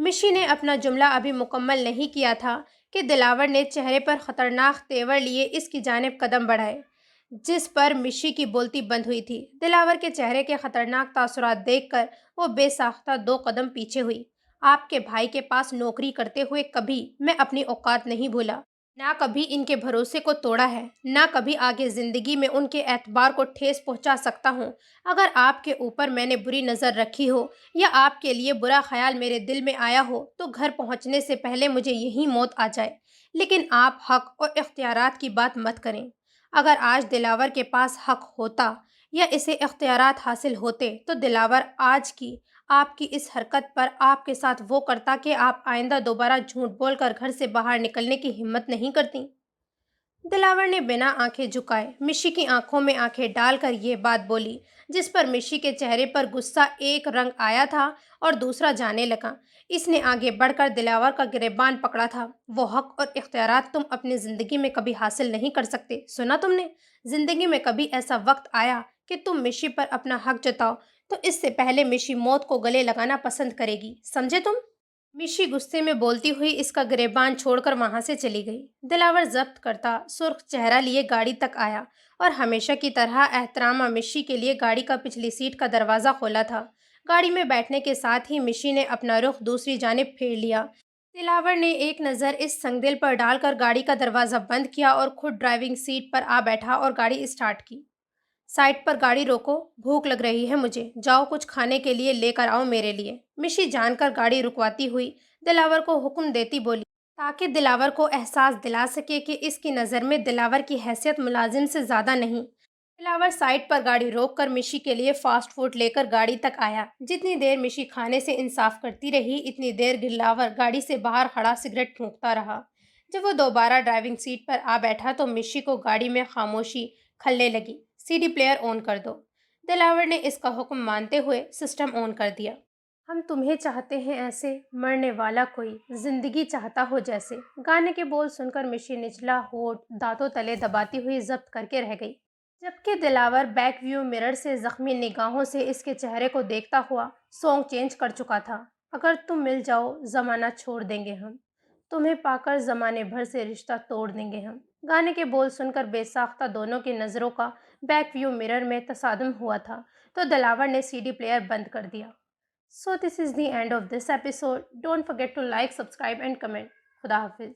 مشی نے اپنا جملہ ابھی مکمل نہیں کیا تھا کہ دلاور نے چہرے پر خطرناک تیور لیے اس کی جانب قدم بڑھائے، جس پر مشی کی بولتی بند ہوئی تھی۔ دلاور کے چہرے کے خطرناک تاثرات دیکھ کر وہ بے ساختہ 2 قدم پیچھے ہوئی۔ آپ کے بھائی کے پاس نوکری کرتے ہوئے کبھی میں اپنی اوقات نہیں بھولا، نہ کبھی ان کے بھروسے کو توڑا ہے، نہ کبھی آگے زندگی میں ان کے اعتبار کو ٹھیس پہنچا سکتا ہوں۔ اگر آپ کے اوپر میں نے بری نظر رکھی ہو یا آپ کے لیے برا خیال میرے دل میں آیا ہو تو گھر پہنچنے سے پہلے مجھے یہی موت آ جائے، لیکن آپ حق اور اختیارات کی بات مت کریں۔ اگر آج دلاور کے پاس حق ہوتا یا اسے اختیارات حاصل ہوتے تو دلاور آج کی آپ کی اس حرکت پر آپ کے ساتھ وہ کرتا کہ آپ آئندہ دوبارہ جھوٹ بول کر گھر سے باہر نکلنے کی ہمت نہیں کرتی۔ دلاور نے بنا آنکھیں جھکائے مشی کی آنکھوں میں آنکھیں ڈال کر یہ بات بولی، جس پر مشی کے چہرے پر غصہ ایک رنگ آیا تھا اور دوسرا جانے لگا۔ اس نے آگے بڑھ کر دلاور کا گریبان پکڑا تھا۔ وہ حق اور اختیارات تم اپنی زندگی میں کبھی حاصل نہیں کر سکتے، سنا تم نے؟ زندگی میں کبھی ایسا وقت آیا کہ تم مشی پر اپنا حق جتاؤ تو اس سے پہلے مشی موت کو گلے لگانا پسند کرے گی، سمجھے تم؟ مشی غصے میں بولتی ہوئی اس کا گریبان چھوڑ کر وہاں سے چلی گئی۔ دلاور ضبط کرتا سرخ چہرہ لیے گاڑی تک آیا اور ہمیشہ کی طرح احترامہ مشی کے لیے گاڑی کا پچھلی سیٹ کا دروازہ کھولا تھا۔ گاڑی میں بیٹھنے کے ساتھ ہی مشی نے اپنا رخ دوسری جانب پھیر لیا۔ دلاور نے ایک نظر اس سنگ دل پر ڈال کر گاڑی کا دروازہ بند کیا اور خود ڈرائیونگ سیٹ پر آ بیٹھا اور گاڑی اسٹارٹ کی۔ سائڈ پر گاڑی روکو، بھوک لگ رہی ہے مجھے، جاؤ کچھ کھانے کے لیے لے کر آؤ میرے لیے، مشی جان کر گاڑی رکواتی ہوئی دلاور کو حکم دیتی بولی، تاکہ دلاور کو احساس دلا سکے کہ اس کی نظر میں دلاور کی حیثیت ملازم سے زیادہ نہیں۔ دلاور سائڈ پر گاڑی روک کر مشی کے لیے فاسٹ فوڈ لے کر گاڑی تک آیا۔ جتنی دیر مشی کھانے سے انصاف کرتی رہی اتنی دیر دلاور گاڑی سے باہر کھڑا سگریٹ پھونکتا رہا۔ جب وہ دوبارہ ڈرائیونگ سیٹ پر آ بیٹھا تو مشی کو گاڑی میں خاموشی کھلنے لگی۔ سی ڈی پلیئر آن کر دو۔ دلاور نے اس کا حکم مانتے ہوئے سسٹم آن کر دیا۔ ہم تمہیں چاہتے ہیں ایسے، مرنے والا کوئی زندگی چاہتا ہو جیسے۔ گانے کے بول سن کر مشی نچلا ہونٹ دانتوں تلے دباتی ہوئی ضبط کر کے رہ گئی، جبکہ دلاور بیک ویو مرر سے زخمی نگاہوں سے اس کے چہرے کو دیکھتا ہوا سانگ چینج کر چکا تھا۔ اگر تم مل جاؤ زمانہ چھوڑ دیں گے ہم، تمہیں پا کر زمانے بھر سے رشتہ توڑ دیں گے ہم۔ گانے کے بول سن کر بے ساختہ دونوں کی نظروں کا بیک ویو مرر میں تصادم ہوا تھا تو دلاور نے سی ڈی پلیئر بند کر دیا۔ So this is the end of this episode. Don't forget to like, subscribe and comment. خدا حافظ.